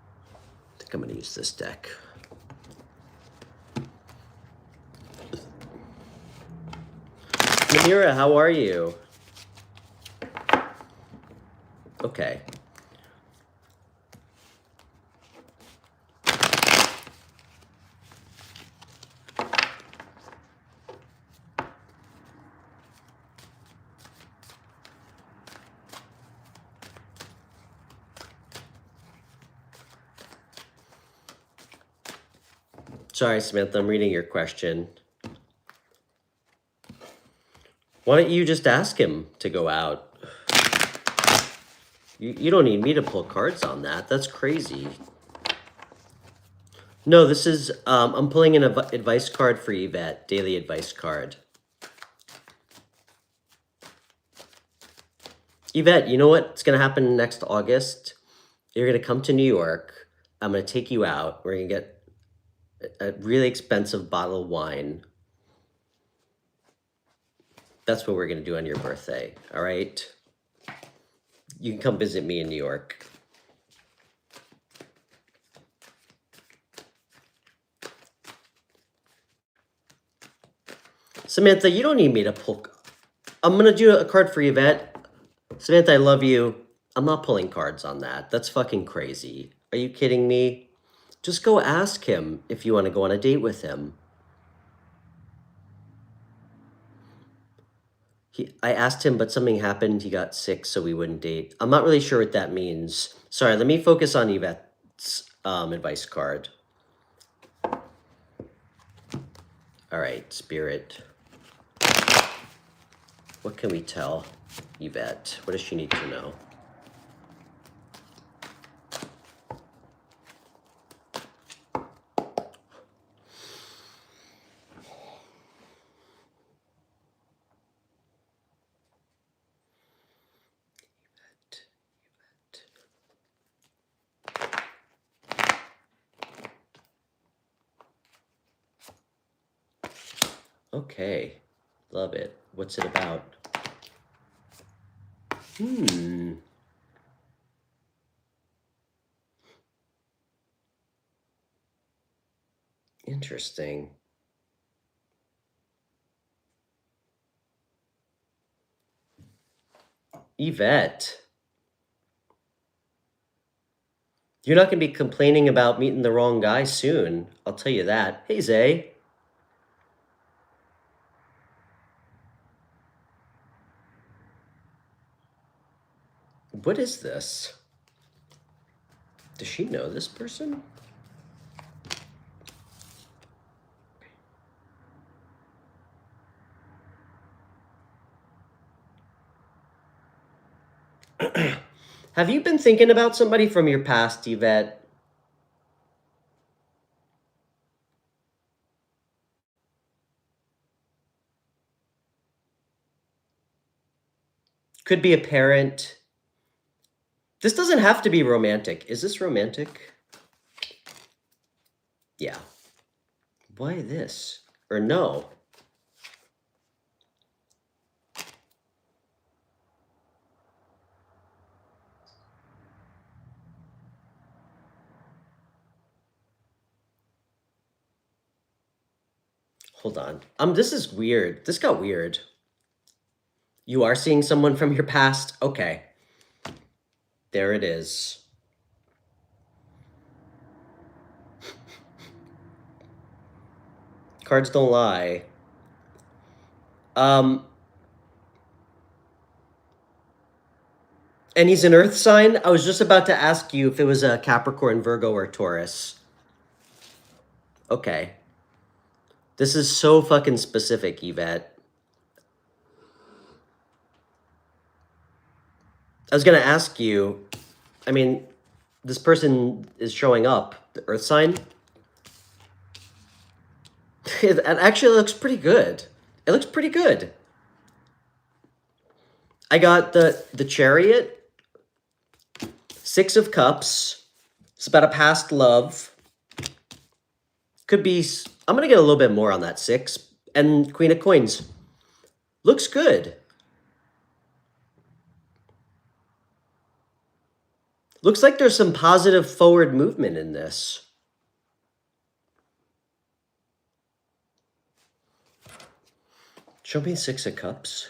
I think I'm going to use this deck. Namira, how are you? Okay. Sorry, Samantha, I'm reading your question. Why don't you just ask him to go out? You don't need me to pull cards on that. That's crazy. No, this is, I'm pulling an advice card for Yvette, daily advice card. Yvette, you know what's going to happen next August? You're going to come to New York. I'm going to take you out. We're going to get a really expensive bottle of wine. That's what we're going to do on your birthday, all right? You can come visit me in New York. Samantha, you don't need me to pull. I'm going to do a card for Yvette. Samantha, I love you. I'm not pulling cards on that. That's fucking crazy. Are you kidding me? Just go ask him if you want to go on a date with him. I asked him, but something happened. He got sick, so we wouldn't date. I'm not really sure what that means. Sorry, let me focus on Yvette's advice card. All right, Spirit. What can we tell Yvette? What does she need to know? Okay, love it. What's it about? Interesting. Yvette, you're not going to be complaining about meeting the wrong guy soon. I'll tell you that. Hey, Zay. What is this? Does she know this person? Have you been thinking about somebody from your past, Yvette? Could be a parent. This doesn't have to be romantic. Is this romantic? Yeah. Why this? Or no? Hold on. This is weird. This got weird. You are seeing someone from your past? Okay. There it is. Cards don't lie. And he's an earth sign? I was just about to ask you if it was a Capricorn, Virgo, or Taurus. Okay. This is so fucking specific, Yvette. I was gonna ask you, I mean, this person is showing up, the earth sign. It actually looks pretty good. It looks pretty good. I got the Chariot, Six of Cups. It's about a past love. Could be, I'm gonna get a little bit more on that 6. And Queen of Coins. Looks good. Looks like there's some positive forward movement in this. Show me 6 of Cups.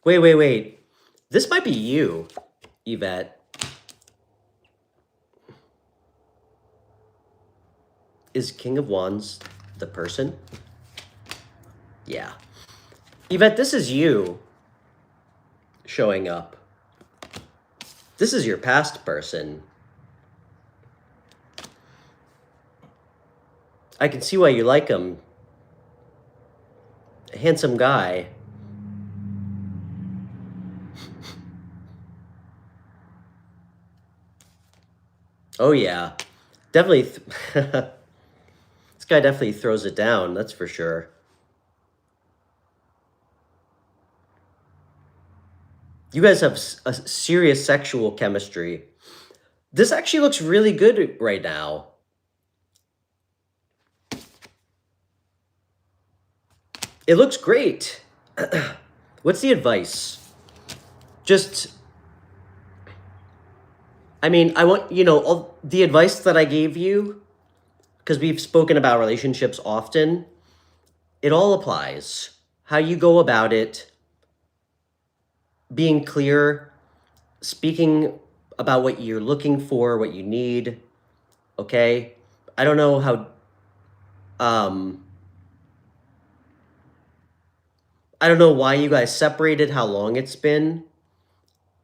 Wait, wait. This might be you, Yvette. Is King of Wands the person? Yeah. Yvette, this is you showing up. This is your past person. I can see why you like him. A handsome guy. Oh yeah. Definitely. This guy definitely throws it down, that's for sure. You guys have a serious sexual chemistry. This actually looks really good right now. It looks great. What's the advice? Just, I mean, I want, all the advice that I gave you, because we've spoken about relationships often, it all applies. How you go about it, being clear, speaking about what you're looking for, what you need, okay? I don't know how, I don't know why you guys separated, how long it's been,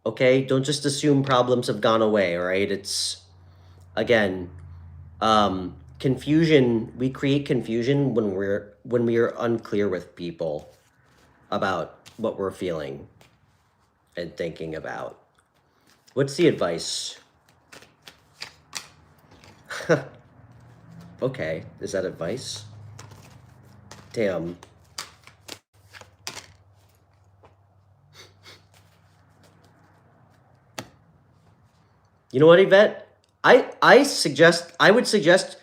okay? Don't just assume problems have gone away, all right? It's, again, confusion, we create confusion when we are unclear with people about what we're feeling and thinking about. What's the advice? Okay, is that advice? Damn. You know what, Yvette? I would suggest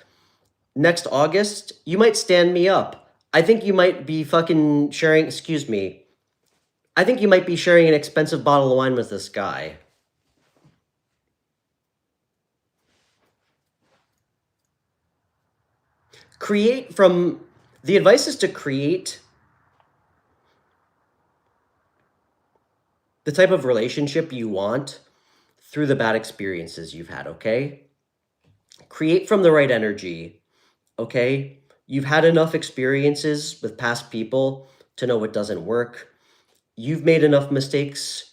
next August, you might stand me up. I think you might be fucking sharing, excuse me. I think you might be sharing an expensive bottle of wine with this guy. The advice is to create the type of relationship you want through the bad experiences you've had, okay? Create from the right energy, okay? You've had enough experiences with past people to know what doesn't work. You've made enough mistakes,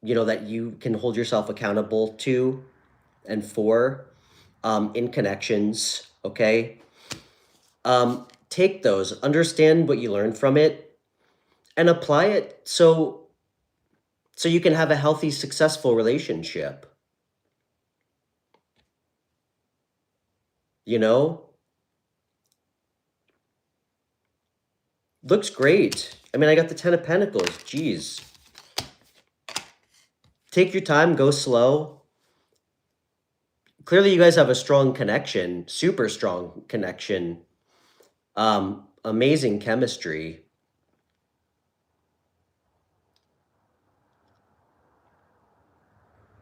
that you can hold yourself accountable to and for in connections, okay? Take those, understand what you learned from it, and apply it so you can have a healthy, successful relationship. you know? Looks great. I mean, I got the 10 of Pentacles. Jeez. Take your time, go slow. Clearly, you guys have a strong connection, super strong connection. Amazing chemistry.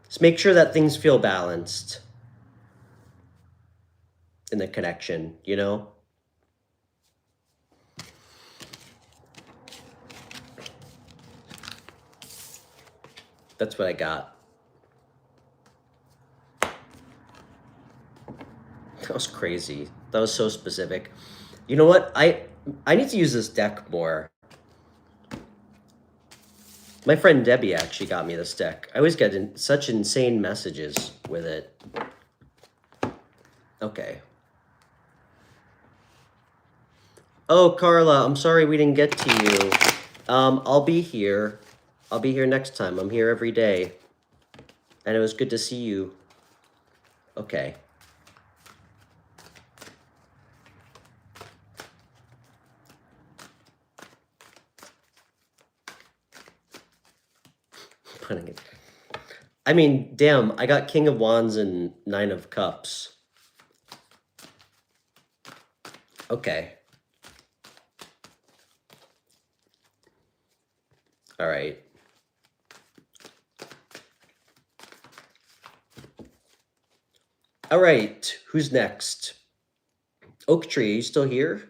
Just make sure that things feel balanced in the connection, you know? That's what I got. That was crazy. That was so specific. You know what? I need to use this deck more. My friend Debbie actually got me this deck. I always get such insane messages with it. Okay. Oh, Carla, I'm sorry we didn't get to you. I'll be here. I'll be here next time. I'm here every day. And it was good to see you. Okay. Putting it. I mean, damn, I got King of Wands and Nine of Cups. Okay. All right. All right, who's next? Oak Tree, are you still here?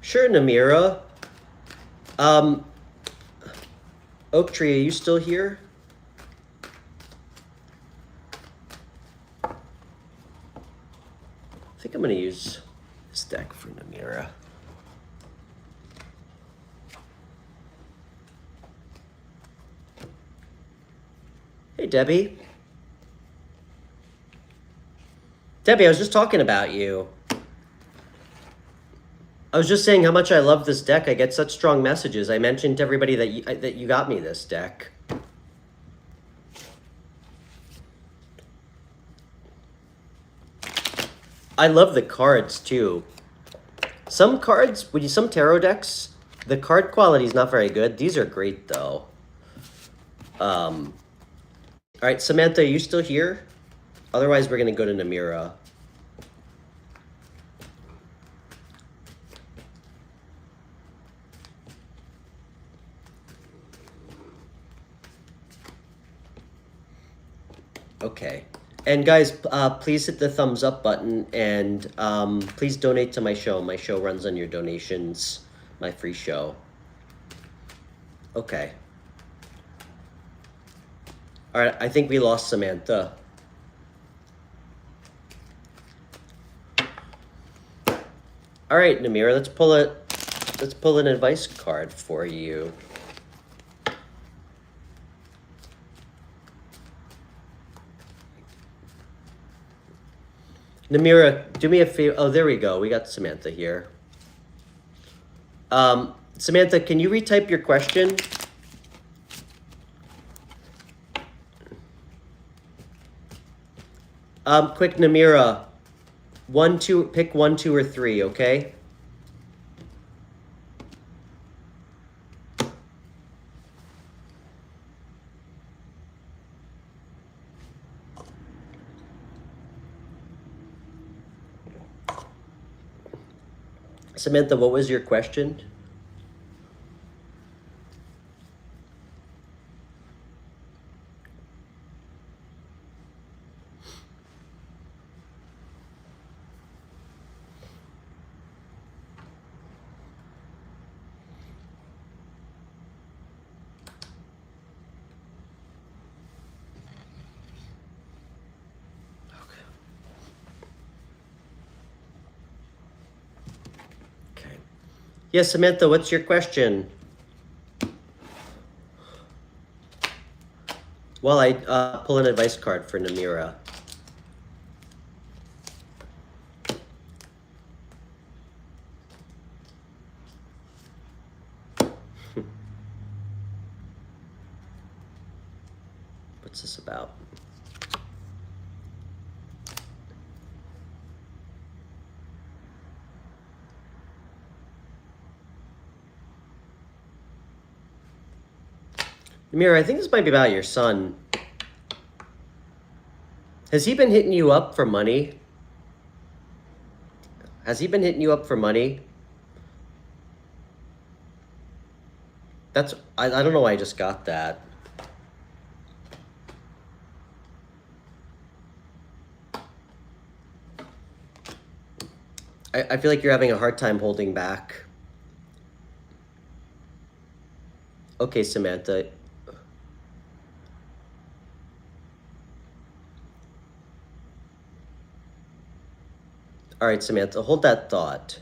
Sure, Namira. Oak Tree, are you still here? I think I'm gonna use this deck for Namira. Hey, Debbie. Debbie, I was just talking about you. I was just saying how much I love this deck. I get such strong messages. I mentioned to everybody that you got me this deck. I love the cards too. Some cards, some tarot decks, the card quality is not very good. These are great though. All right, Samantha, are you still here? Otherwise, we're gonna go to Namira. Okay. And guys, please hit the thumbs up button and please donate to my show. My show runs on your donations, my free show. Okay. All right, I think we lost Samantha. All right, Namira, let's pull an advice card for you. Namira, do me a favor. Oh, there we go. We got Samantha here. Samantha, can you retype your question? Quick, Namira. Pick 1, 2, or 3, okay? Samantha, what was your question? Yes, Samantha, what's your question? Well, I pull an advice card for Namira. What's this about? Amira, I think this might be about your son. Has he been hitting you up for money? Has he been hitting you up for money? That's, I don't know why I just got that. I feel like you're having a hard time holding back. Okay, Samantha. All right, Samantha, hold that thought.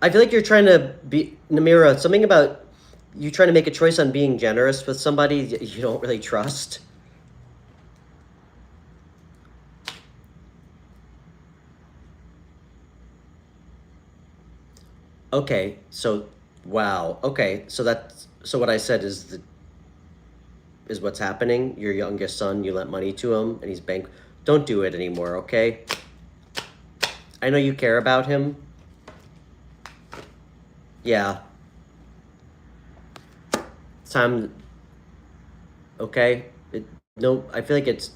I feel like you're trying to be, Namira, something about you trying to make a choice on being generous with somebody that you don't really trust. Okay, so wow. Okay, so what I said is what's happening. Your youngest son, you lent money to him and he's don't do it anymore, okay? I know you care about him. Yeah. It's time, okay? No, I feel like it's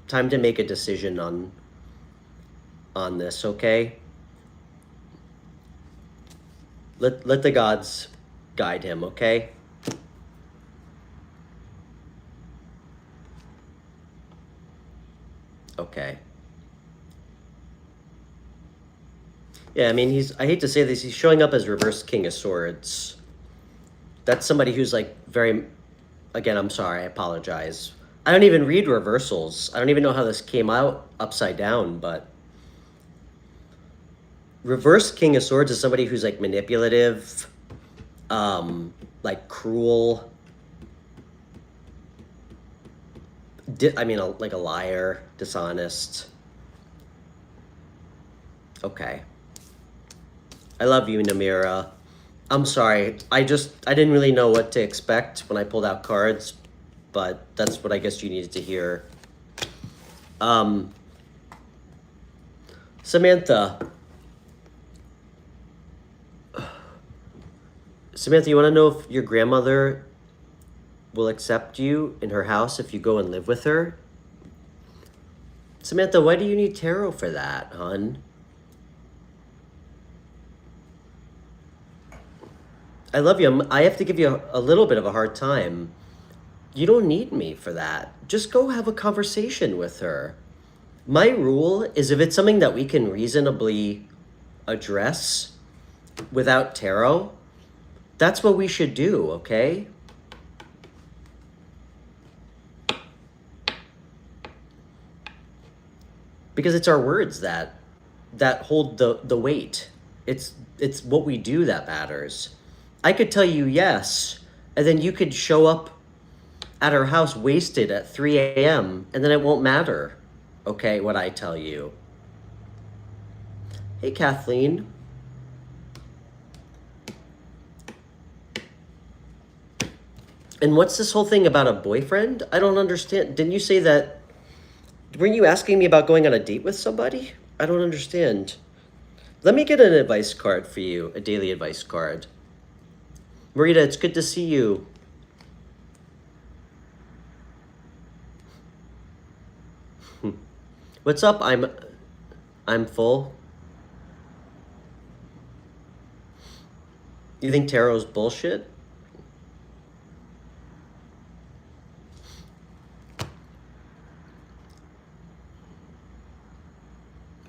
time to make a decision on this, okay? Let the gods guide him, okay? Okay. Yeah, I mean, I hate to say this, he's showing up as reverse King of Swords. That's somebody who's like very, again, I'm sorry, I apologize. I don't even read reversals. I don't even know how this came out upside down, but reverse King of Swords is somebody who's like manipulative, like cruel. Like a liar, dishonest. Okay. I love you, Namira. I'm sorry. I didn't really know what to expect when I pulled out cards, but that's what I guess you needed to hear. Samantha. Samantha, you want to know if your grandmother will accept you in her house if you go and live with her? Samantha, why do you need tarot for that, hon? I love you. I have to give you a little bit of a hard time. You don't need me for that. Just go have a conversation with her. My rule is if it's something that we can reasonably address without tarot, that's what we should do, okay? Because it's our words that hold the weight. It's what we do that matters. I could tell you yes, and then you could show up at her house wasted at 3 a.m., and then it won't matter, okay, what I tell you. Hey, Kathleen. And what's this whole thing about a boyfriend? I don't understand. Didn't you say that? Weren't you asking me about going on a date with somebody? I don't understand. Let me get an advice card for you, a daily advice card. Marita, it's good to see you. What's up? I'm full. You think tarot's bullshit?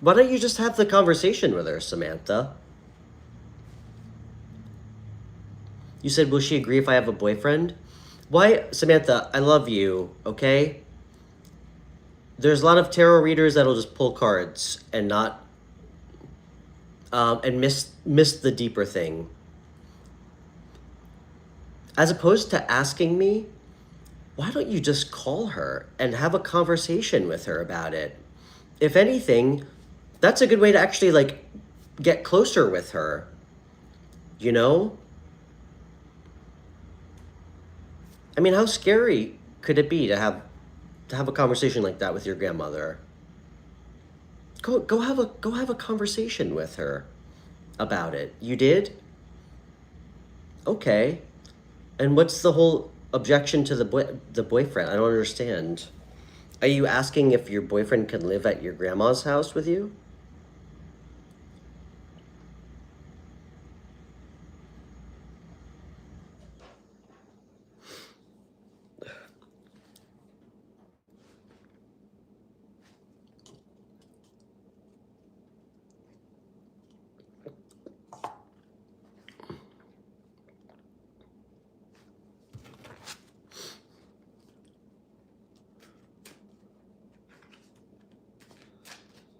Why don't you just have the conversation with her, Samantha? You said, will she agree if I have a boyfriend? Why, Samantha, I love you, okay? There's a lot of tarot readers that'll just pull cards and not, and miss the deeper thing. As opposed to asking me, why don't you just call her and have a conversation with her about it? If anything, that's a good way to actually like get closer with her, you know? I mean, how scary could it be to have a conversation like that with your grandmother? Go have a conversation with her about it. You did? Okay. And what's the whole objection to the boyfriend? I don't understand. Are you asking if your boyfriend can live at your grandma's house with you?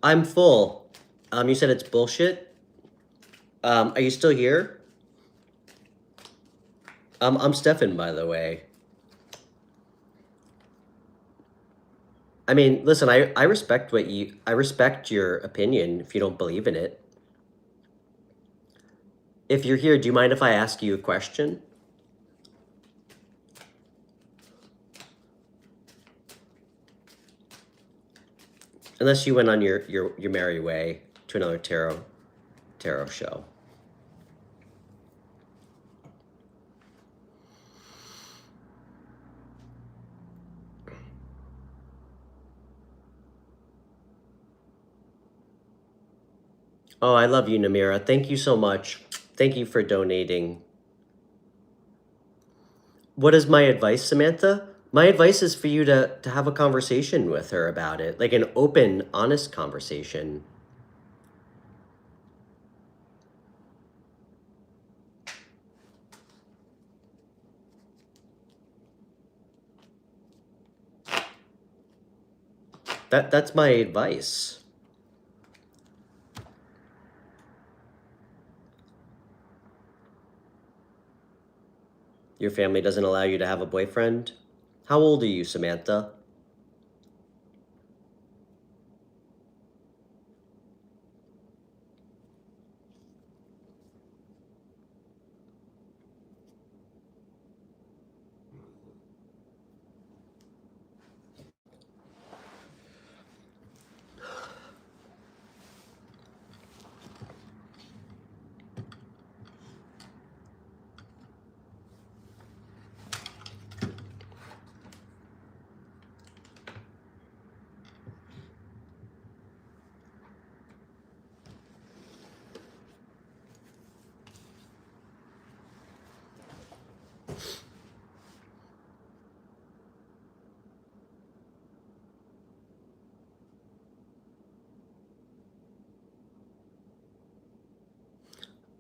I'm full. You said it's bullshit. Are you still here? I'm Stefan, by the way. I mean, listen, I respect I respect your opinion if you don't believe in it. If you're here, do you mind if I ask you a question? Unless you went on your merry way to another tarot show. Oh, I love you, Namira. Thank you so much. Thank you for donating. What is my advice, Samantha? My advice is for you to have a conversation with her about it, like an open, honest conversation. That's my advice. Your family doesn't allow you to have a boyfriend? How old are you, Samantha?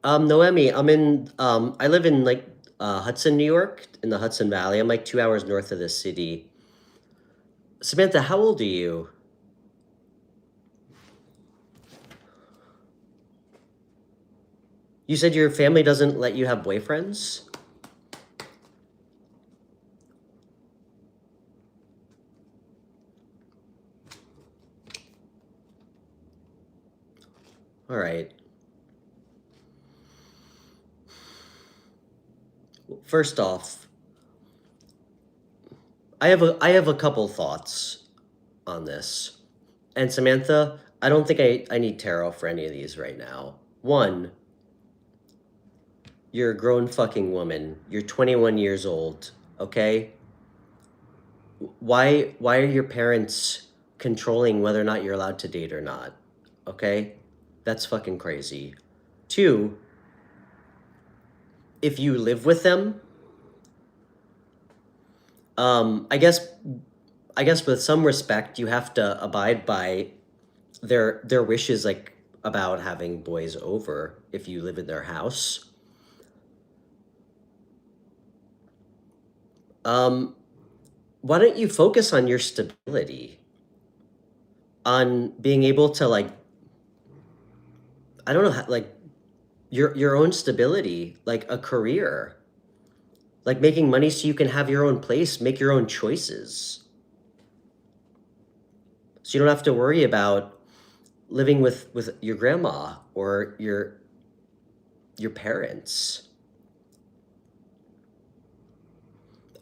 Noemi, I live in like Hudson, New York, in the Hudson Valley. I'm like 2 hours north of the city. Samantha, how old are you? You said your family doesn't let you have boyfriends? All right. First off, I have a couple thoughts on this. And Samantha, I don't think I need tarot for any of these right now. One, you're a grown fucking woman. You're 21 years old, okay? Why are your parents controlling whether or not you're allowed to date or not? Okay? That's fucking crazy. Two, if you live with them, I guess with some respect you have to abide by their wishes, like about having boys over if you live in their house. Why don't you focus on your stability, on being able to like, I don't know, like your own stability, like a career. Like making money so you can have your own place, make your own choices. So you don't have to worry about living with your grandma or your parents.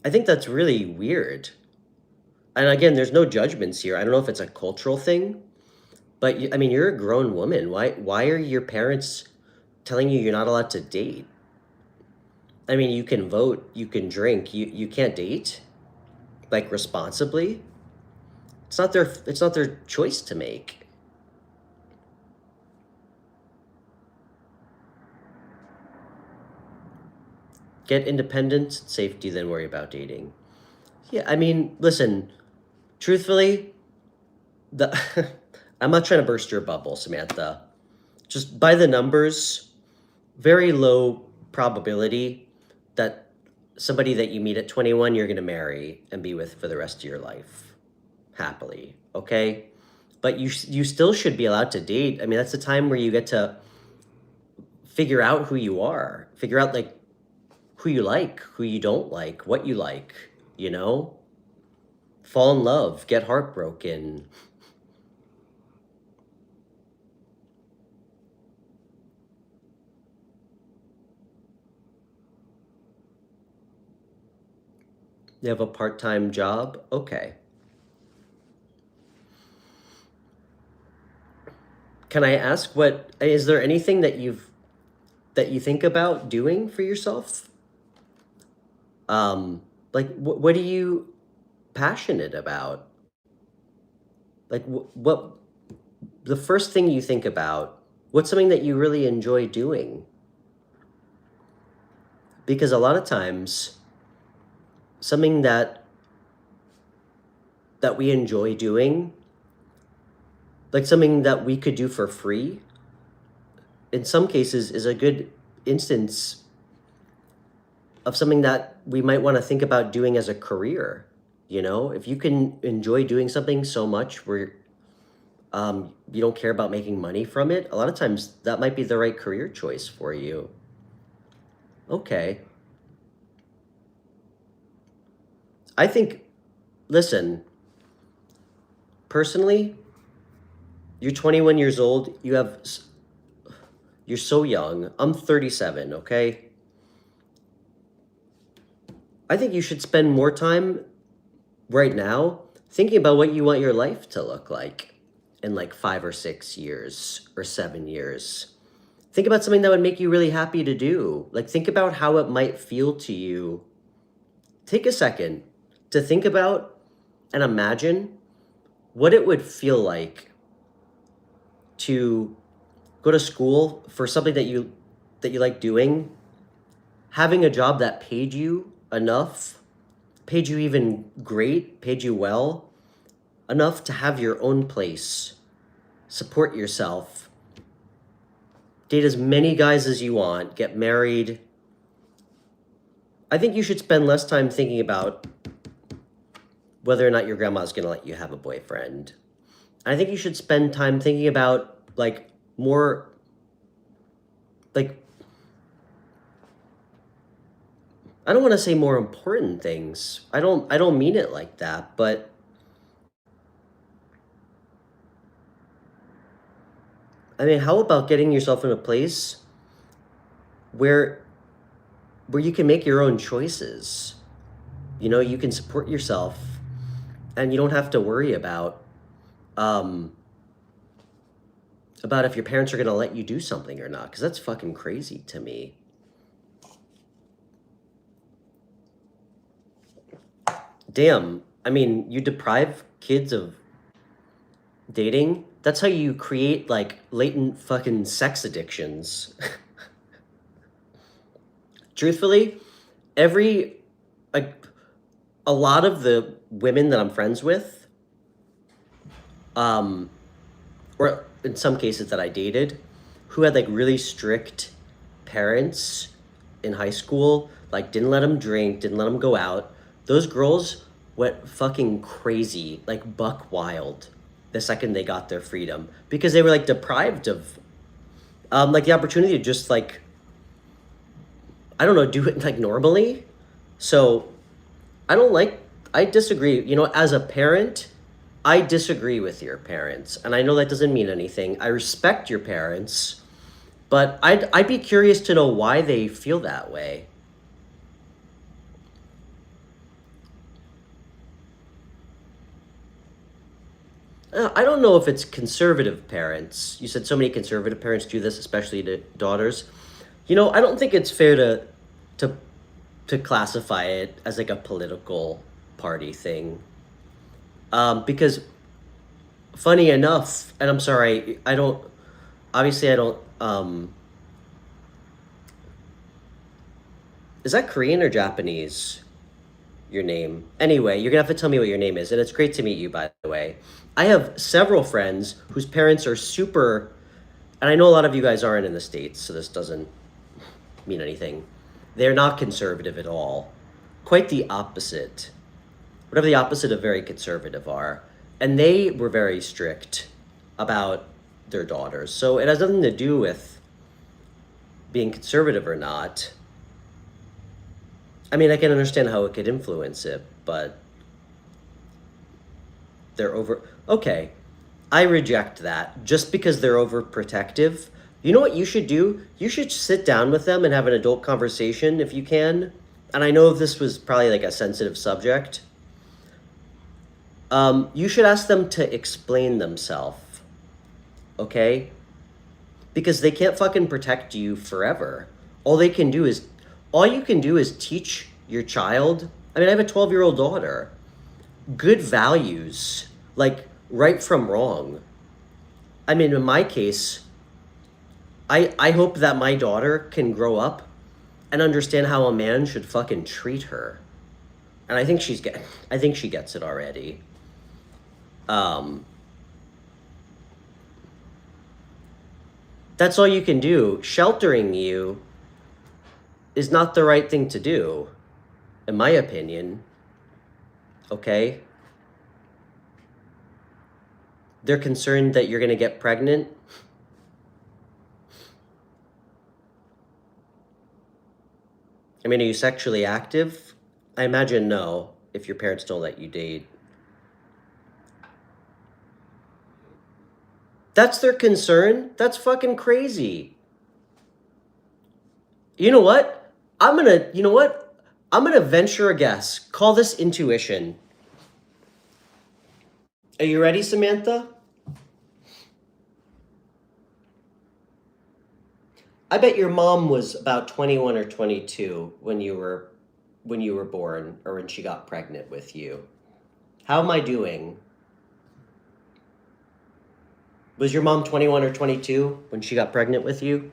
I think that's really weird. And again, there's no judgments here. I don't know if it's a cultural thing, but I mean, you're a grown woman. Why are your parents telling you you're not allowed to date? I mean, you can vote, you can drink, you can't date like responsibly. It's not their choice to make. Get independence, safety, then worry about dating. Yeah, I mean, listen, truthfully, the I'm not trying to burst your bubble, Samantha. Just by the numbers, very low probability that somebody that you meet at 21 you're going to marry and be with for the rest of your life happily, okay? But you still should be allowed to date. I mean, that's the time where you get to figure out who you are, figure out like who you like, who you don't like, what you like, you know? Fall in love, get heartbroken. You have a part-time job? Okay. Can I ask is there anything that you think about doing for yourself? Like what are you passionate about? Like what the first thing you think about, what's something that you really enjoy doing? Because a lot of times something that we enjoy doing, like something that we could do for free, in some cases is a good instance of something that we might want to think about doing as a career. You know, if you can enjoy doing something so much where you don't care about making money from it, a lot of times that might be the right career choice for you. Okay. I think, listen, personally, you're 21 years old, you're so young. I'm 37, okay? I think you should spend more time right now thinking about what you want your life to look like in like 5 or 6 years or 7 years. Think about something that would make you really happy to do. Like think about how it might feel to you. Take a second to think about and imagine what it would feel like to go to school for something that you like doing, having a job that paid you enough, paid you even great, paid you well, enough to have your own place, support yourself, date as many guys as you want, get married. I think you should spend less time thinking about whether or not your grandma's going to let you have a boyfriend. I think you should spend time thinking about like more like, I don't want to say more important things. I don't mean it like that, but I mean, how about getting yourself in a place where you can make your own choices? You know, you can support yourself and you don't have to worry about if your parents are going to let you do something or not, because that's fucking crazy to me. Damn, I mean, you deprive kids of dating. That's how you create like latent fucking sex addictions. Truthfully, a lot of the women that I'm friends with, or in some cases that I dated, who had like really strict parents in high school, like didn't let them drink, didn't let them go out. Those girls went fucking crazy, like buck wild, the second they got their freedom, because they were like deprived of like the opportunity to just like, I don't know, do it like normally. So I disagree. You know, as a parent, I disagree with your parents. And I know that doesn't mean anything. I respect your parents, but I'd be curious to know why they feel that way. I don't know if it's conservative parents. You said so many conservative parents do this, especially to daughters. You know, I don't think it's fair to to classify it as like a political party thing. Because funny enough, and I'm sorry, I don't obviously I don't is that Korean or Japanese? Your name. Anyway, you're gonna have to tell me what your name is, and it's great to meet you, by the way. I have several friends whose parents are super, and I know a lot of you guys aren't in the States, so this doesn't mean anything. They're not conservative at all. Quite the opposite. Whatever the opposite of very conservative are. And they were very strict about their daughters. So it has nothing to do with being conservative or not. I mean, I can understand how it could influence it, but they're over. Okay, I reject that. Just because they're overprotective. You know what you should do? You should sit down with them and have an adult conversation if you can. And I know this was probably like a sensitive subject. You should ask them to explain themselves, okay? Because they can't fucking protect you forever. All you can do is teach your child. I mean, I have a 12-year-old daughter. Good values, like right from wrong. I mean, in my case, I hope that my daughter can grow up and understand how a man should fucking treat her. And I think she gets it already. That's all you can do. Sheltering you is not the right thing to do, in my opinion. Okay? They're concerned that you're gonna get pregnant. I mean, are you sexually active? I imagine no, if your parents don't let you date. That's their concern? That's fucking crazy. You know what? I'm gonna venture a guess. Call this intuition. Are you ready, Samantha? I bet your mom was about 21 or 22 when you were born, or when she got pregnant with you. How am I doing? Was your mom 21 or 22 when she got pregnant with you?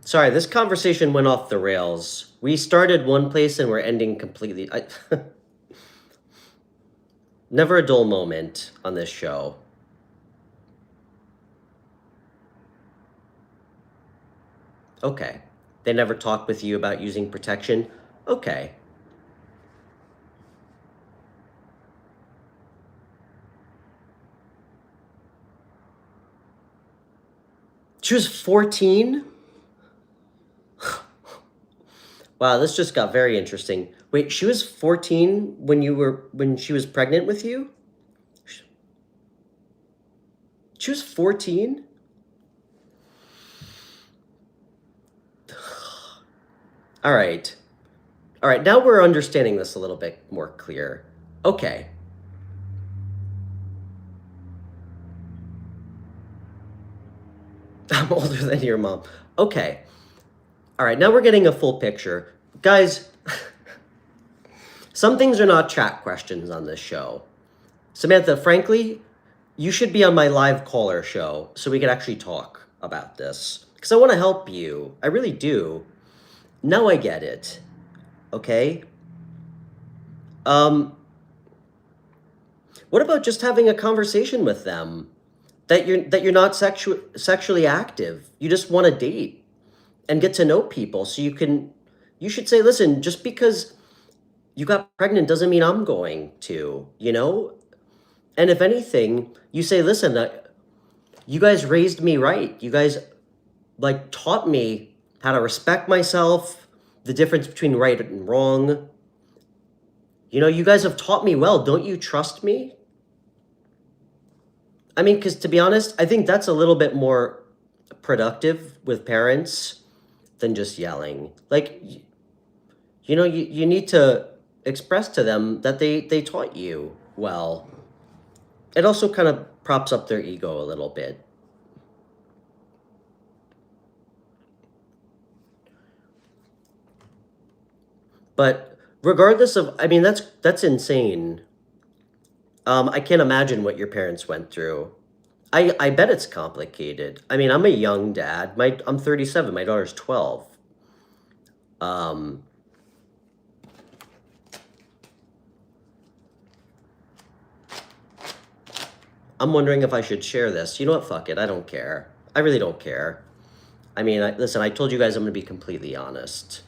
Sorry, this conversation went off the rails. We started one place and we're ending completely. Never a dull moment on this show. Okay. They never talk with you about using protection? Okay. She was 14? Wow, this just got very interesting. Wait, she was 14 when she was pregnant with you? She was 14? All right. All right, now we're understanding this a little bit more clear. Okay. I'm older than your mom. Okay. All right, now we're getting a full picture. Guys, some things are not chat questions on this show. Samantha, frankly, you should be on my live caller show so we could actually talk about this. Because I want to help you. I really do. Now I get it. Okay? What about just having a conversation with them? That you're not sexually active. You just want to date and get to know people. So you should say, listen, just because you got pregnant doesn't mean I'm going to, you know? And if anything, you say, listen, you guys raised me right. You guys like taught me how to respect myself, the difference between right and wrong. You know, you guys have taught me well. Don't you trust me? I mean, because to be honest, I think that's a little bit more productive with parents than just yelling. Like, you know, you need to express to them that they taught you well. It also kind of props up their ego a little bit. But regardless of, I mean, that's insane. I can't imagine what your parents went through. I bet it's complicated. I mean, I'm a young dad. I'm 37. My daughter's 12. Um, I'm wondering if I should share this. You know what? Fuck it. I don't care. I really don't care. I mean, listen, I told you guys I'm going to be completely honest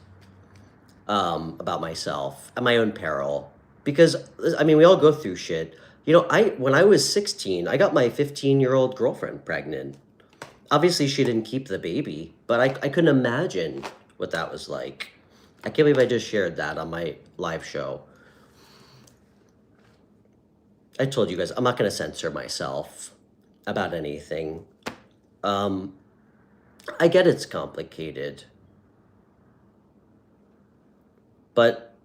about myself at my own peril. Because, I mean, we all go through shit. You know, when I was 16, I got my 15-year-old girlfriend pregnant. Obviously, she didn't keep the baby, but I couldn't imagine what that was like. I can't believe I just shared that on my live show. I told you guys, I'm not going to censor myself about anything. I get it's complicated. But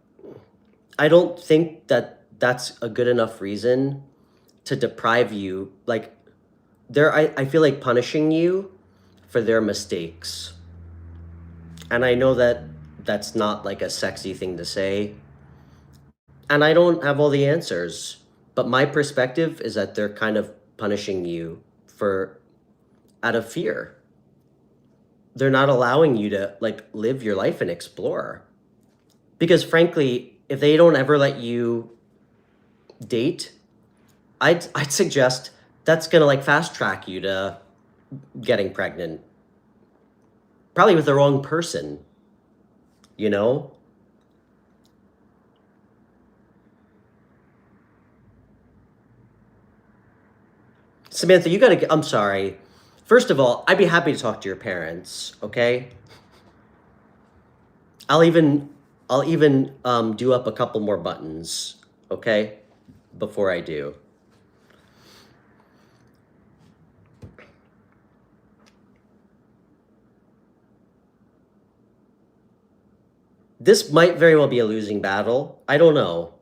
I don't think that that's a good enough reason to deprive you. Like, I feel like punishing you for their mistakes. And I know that that's not like a sexy thing to say. And I don't have all the answers. But my perspective is that they're kind of punishing you out of fear. They're not allowing you to like live your life and explore. Because frankly, if they don't ever let you date, I'd suggest that's gonna like fast track you to getting pregnant. Probably with the wrong person, you know? Samantha, you gotta I'm sorry. First of all, I'd be happy to talk to your parents, okay? I'll even do up a couple more buttons, okay? Before I do. This might very well be a losing battle. I don't know.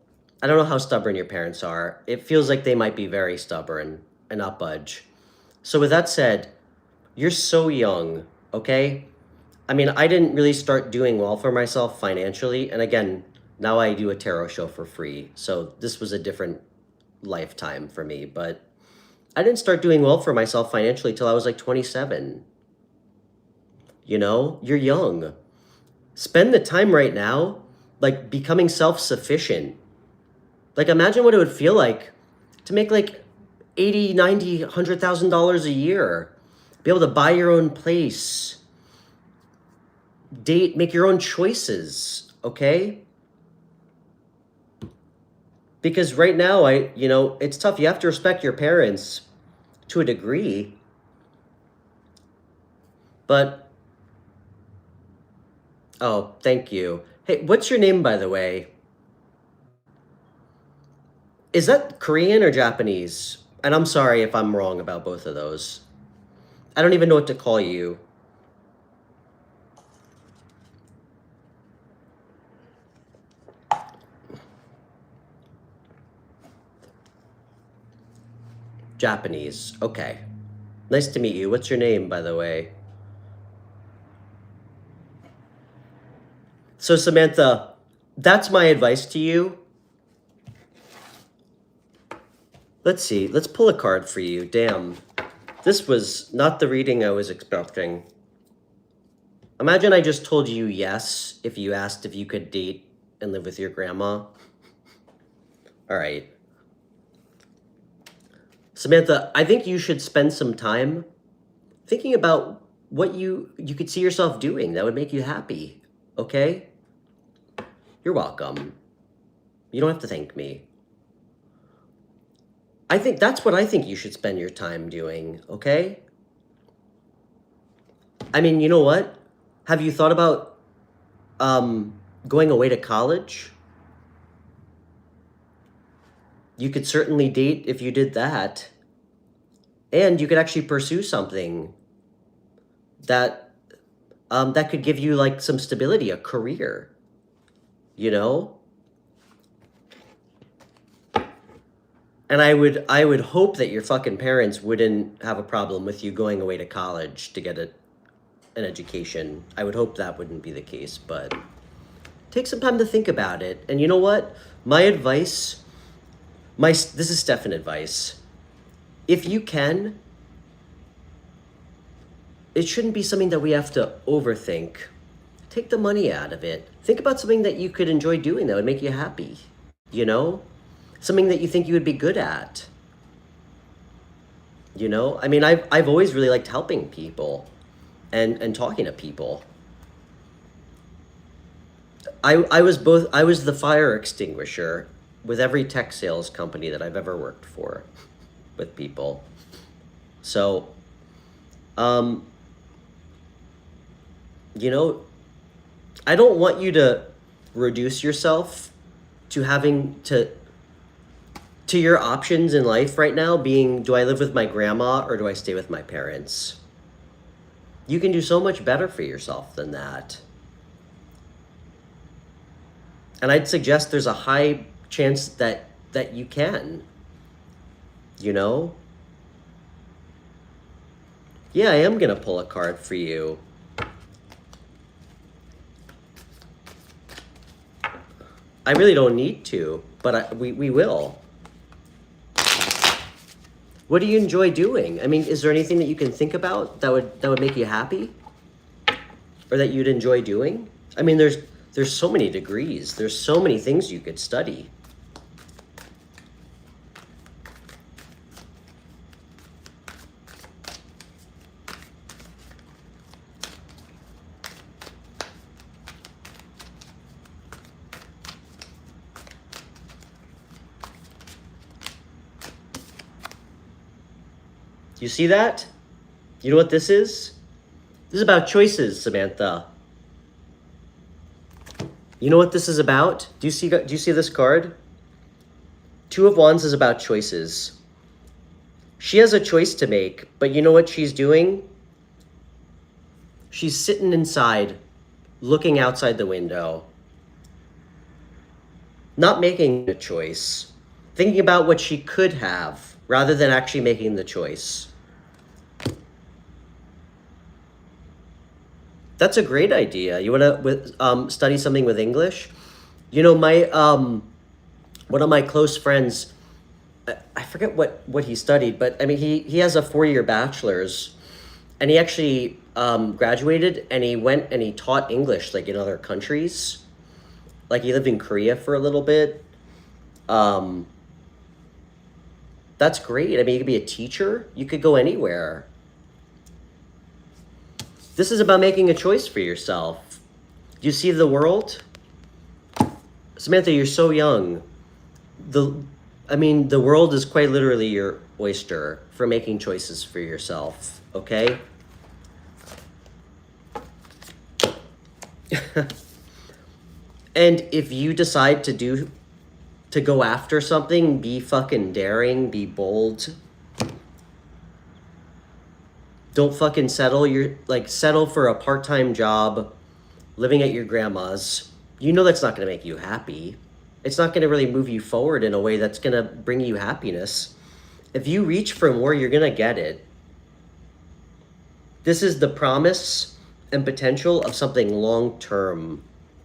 I don't know how stubborn your parents are. It feels like they might be very stubborn and not budge. So with that said, you're so young, okay? I mean, I didn't really start doing well for myself financially. And again, now I do a tarot show for free. So this was a different lifetime for me. But I didn't start doing well for myself financially till I was like 27. You know, you're young. Spend the time right now, like becoming self-sufficient. Like imagine what it would feel like to make like 80, 90, $100,000 a year. Be able to buy your own place, date, make your own choices, okay? Because right now, it's tough. You have to respect your parents to a degree. But, oh, thank you. Hey, what's your name, by the way? Is that Korean or Japanese? And I'm sorry if I'm wrong about both of those. I don't even know what to call you. Japanese. Okay. Nice to meet you. What's your name, by the way? So, Samantha, that's my advice to you. Let's see. Let's pull a card for you. Damn. This was not the reading I was expecting. Imagine I just told you yes if you asked if you could date and live with your grandma. All right. Samantha, I think you should spend some time thinking about what you could see yourself doing that would make you happy, okay? You're welcome. You don't have to thank me. I think that's what I think you should spend your time doing, okay? I mean, you know what? Have you thought about going away to college? You could certainly date if you did that. And you could actually pursue something that that could give you like some stability, a career, you know? And I would hope that your fucking parents wouldn't have a problem with you going away to college to get an education. I would hope that wouldn't be the case, but take some time to think about it. And you know what? My advice, this is Stefan advice. If you can, it shouldn't be something that we have to overthink. Take the money out of it. Think about something that you could enjoy doing that would make you happy, you know? Something that you think you would be good at. You know? I mean, I've always really liked helping people and talking to people. I was the fire extinguisher with every tech sales company that I've ever worked for with people. So, you know, I don't want you to reduce yourself to having to your options in life right now being, do I live with my grandma or do I stay with my parents? You can do so much better for yourself than that. And I'd suggest there's a high chance that you can, you know? Yeah, I am gonna pull a card for you. I really don't need to, but we will. What do you enjoy doing? I mean, is there anything that you can think about that would make you happy? Or that you'd enjoy doing? I mean, there's so many degrees. There's so many things you could study. You see that? You know what this is? This is about choices, Samantha. You know what this is about? Do you see this card? Two of Wands is about choices. She has a choice to make, but you know what she's doing? She's sitting inside, looking outside the window, not making a choice, thinking about what she could have rather than actually making the choice. That's a great idea. You want to study something with English? You know, my one of my close friends, I forget what he studied, but I mean, he has a 4-year bachelor's, and he actually graduated, and he went and he taught English like in other countries. Like he lived in Korea for a little bit. That's great. I mean, you could be a teacher. You could go anywhere. This is about making a choice for yourself. Do you see the world? Samantha, you're so young. I mean, the world is quite literally your oyster for making choices for yourself, okay? And if you decide to go after something, be fucking daring, be bold. Don't fucking settle. Settle for a part-time job, living at your grandma's. You know that's not going to make you happy. It's not going to really move you forward in a way that's going to bring you happiness. If you reach for more, you're going to get it. This is the promise and potential of something long-term,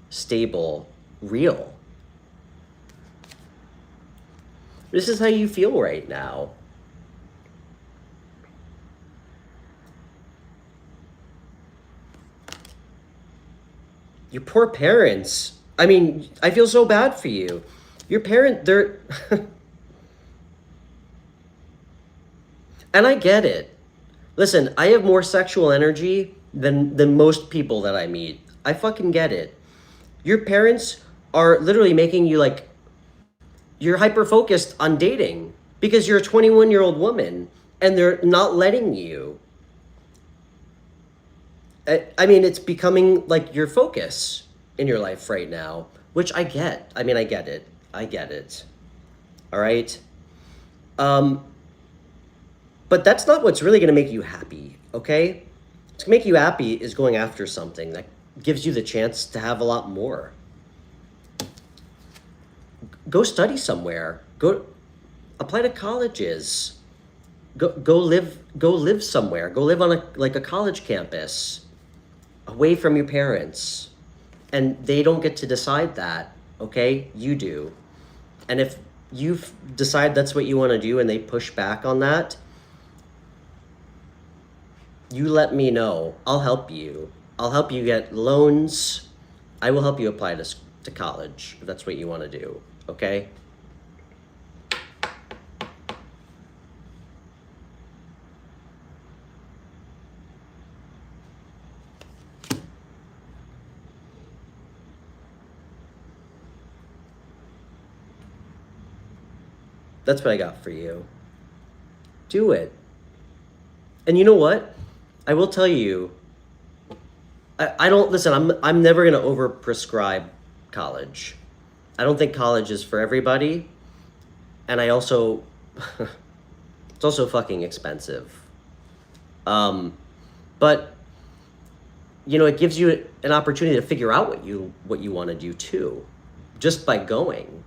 stable, real. This is how you feel right now. Your poor parents. I mean, I feel so bad for you. Your they're... And I get it. Listen, I have more sexual energy than most people that I meet. I fucking get it. Your parents are literally making you like... You're hyper-focused on dating because you're a 21-year-old woman and they're not letting you. I mean, it's becoming like your focus in your life right now, which I get. I mean, I get it. I get it. All right. Um, but that's not what's really going to make you happy, okay? What's going to make you happy is going after something that gives you the chance to have a lot more. Go study somewhere. Go apply to colleges. Go live somewhere. Go live on a college campus, away from your parents. And they don't get to decide that, okay? You do. And if you decide that's what you want to do and they push back on that, you let me know. I'll help you. I'll help you get loans. I will help you apply to college if that's what you want to do, okay? That's what I got for you. Do it. And you know what? I will tell you, I don't listen, I'm never gonna over prescribe college. I don't think college is for everybody. And I also it's also fucking expensive. But you know, it gives you an opportunity to figure out what you want to do too, just by going.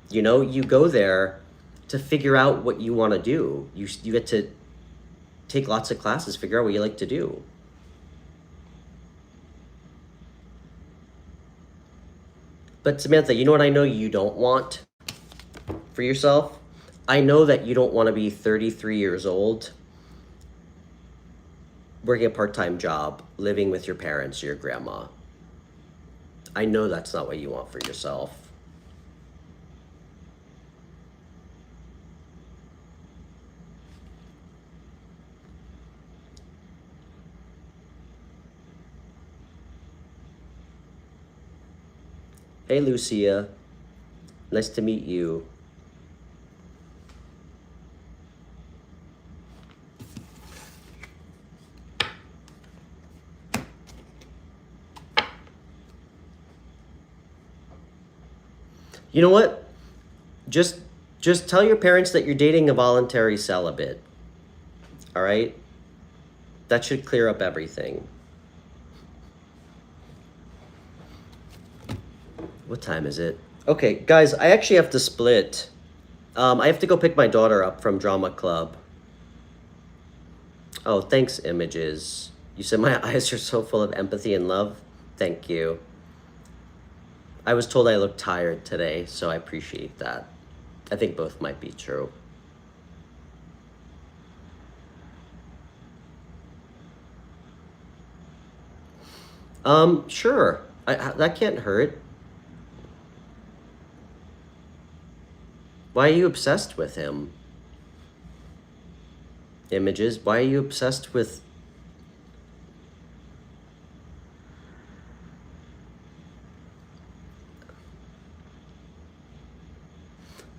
You know, you go there to figure out what you want to do. You get to take lots of classes, figure out what you like to do. But Samantha, you know what I know you don't want for yourself? I know that you don't want to be 33 years old, working a part-time job, living with your parents or your grandma. I know that's not what you want for yourself. Hey, Lucia. Nice to meet you. You know what? Just tell your parents that you're dating a voluntary celibate. All right? That should clear up everything. What time is it? Okay, guys, I actually have to split. I have to go pick my daughter up from drama club. Oh, thanks, Images. You said my eyes are so full of empathy and love. Thank you. I was told I look tired today, so I appreciate that. I think both might be true. Sure. That can't hurt. Why are you obsessed with him? Images, why are you obsessed with...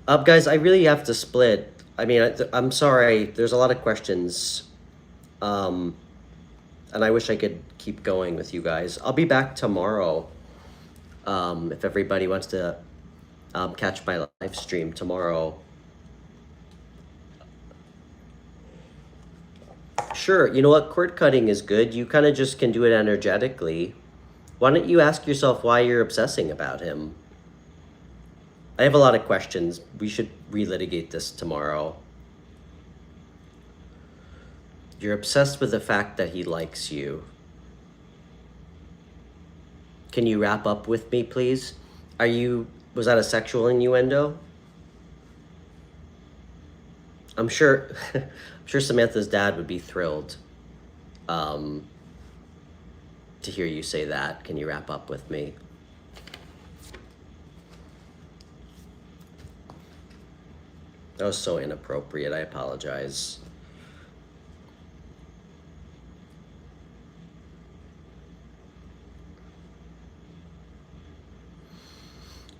guys, I really have to split. I mean, I'm sorry. There's a lot of questions. And I wish I could keep going with you guys. I'll be back tomorrow. If everybody wants to catch my live stream tomorrow. Sure, you know what? Cord cutting is good. You kind of just can do it energetically. Why don't you ask yourself why you're obsessing about him? I have a lot of questions. We should relitigate this tomorrow. You're obsessed with the fact that he likes you. Can you wrap up with me, please? Was that a sexual innuendo? I'm sure Samantha's dad would be thrilled to hear you say that. Can you wrap up with me? That was so inappropriate. I apologize.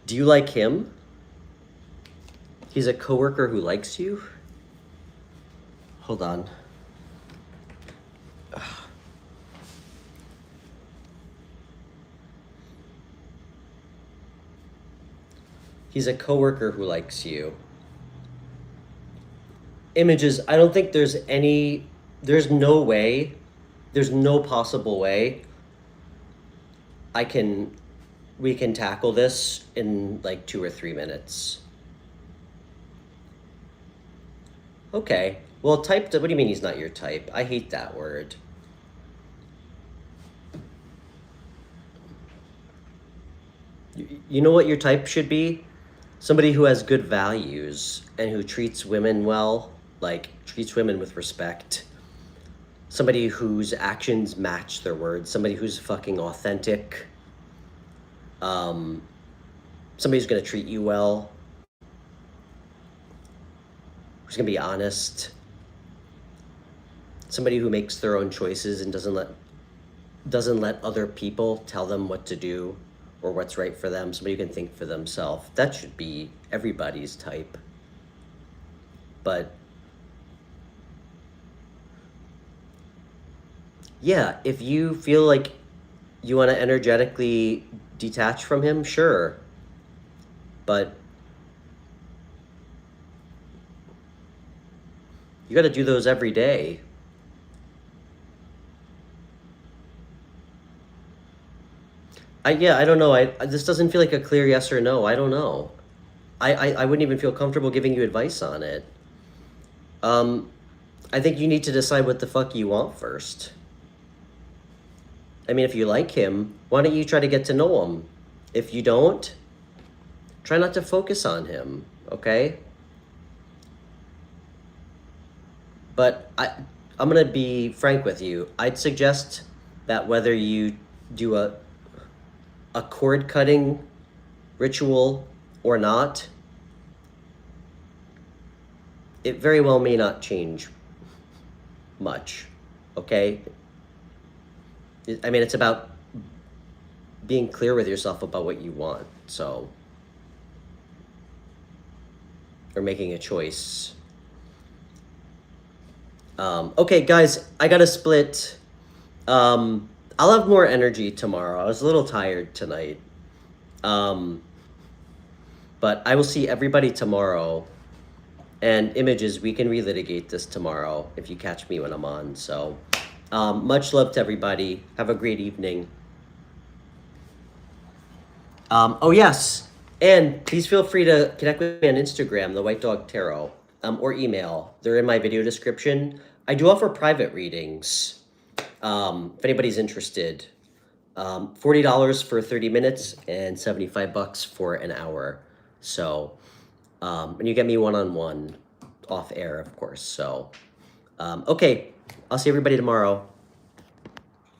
Do you like him? He's a coworker who likes you? Hold on. He's a coworker who likes you. Images, I don't think there's no way, there's no possible way we can tackle this in like 2 or 3 minutes. Okay. Well, what do you mean he's not your type? I hate that word. You know what your type should be? Somebody who has good values and who treats women well, like treats women with respect. Somebody whose actions match their words. Somebody who's fucking authentic. Somebody who's gonna treat you well. Who's gonna be honest. Somebody who makes their own choices and doesn't let other people tell them what to do or what's right for them. Somebody who can think for themselves. That should be everybody's type. But yeah, if you feel like you want to energetically detach from him, sure. But you got to do those every day. I don't know. This doesn't feel like a clear yes or no. I don't know. I wouldn't even feel comfortable giving you advice on it. I think you need to decide what the fuck you want first. I mean, if you like him, why don't you try to get to know him? If you don't, try not to focus on him, okay? But I'm gonna be frank with you. I'd suggest that whether you do a cord cutting ritual or not, it very well may not change much, okay? I mean, it's about being clear with yourself about what you want, so, or making a choice. Okay, guys, I gotta split. I'll have more energy tomorrow. I was a little tired tonight. But I will see everybody tomorrow. And images, we can relitigate this tomorrow if you catch me when I'm on. So much love to everybody. Have a great evening. Oh, yes. And please feel free to connect with me on Instagram, The White Dog Tarot, or email. They're in my video description. I do offer private readings. If anybody's interested, $40 for 30 minutes and $75 for an hour. So, and you get me one-on-one off air, of course. So, okay, I'll see everybody tomorrow.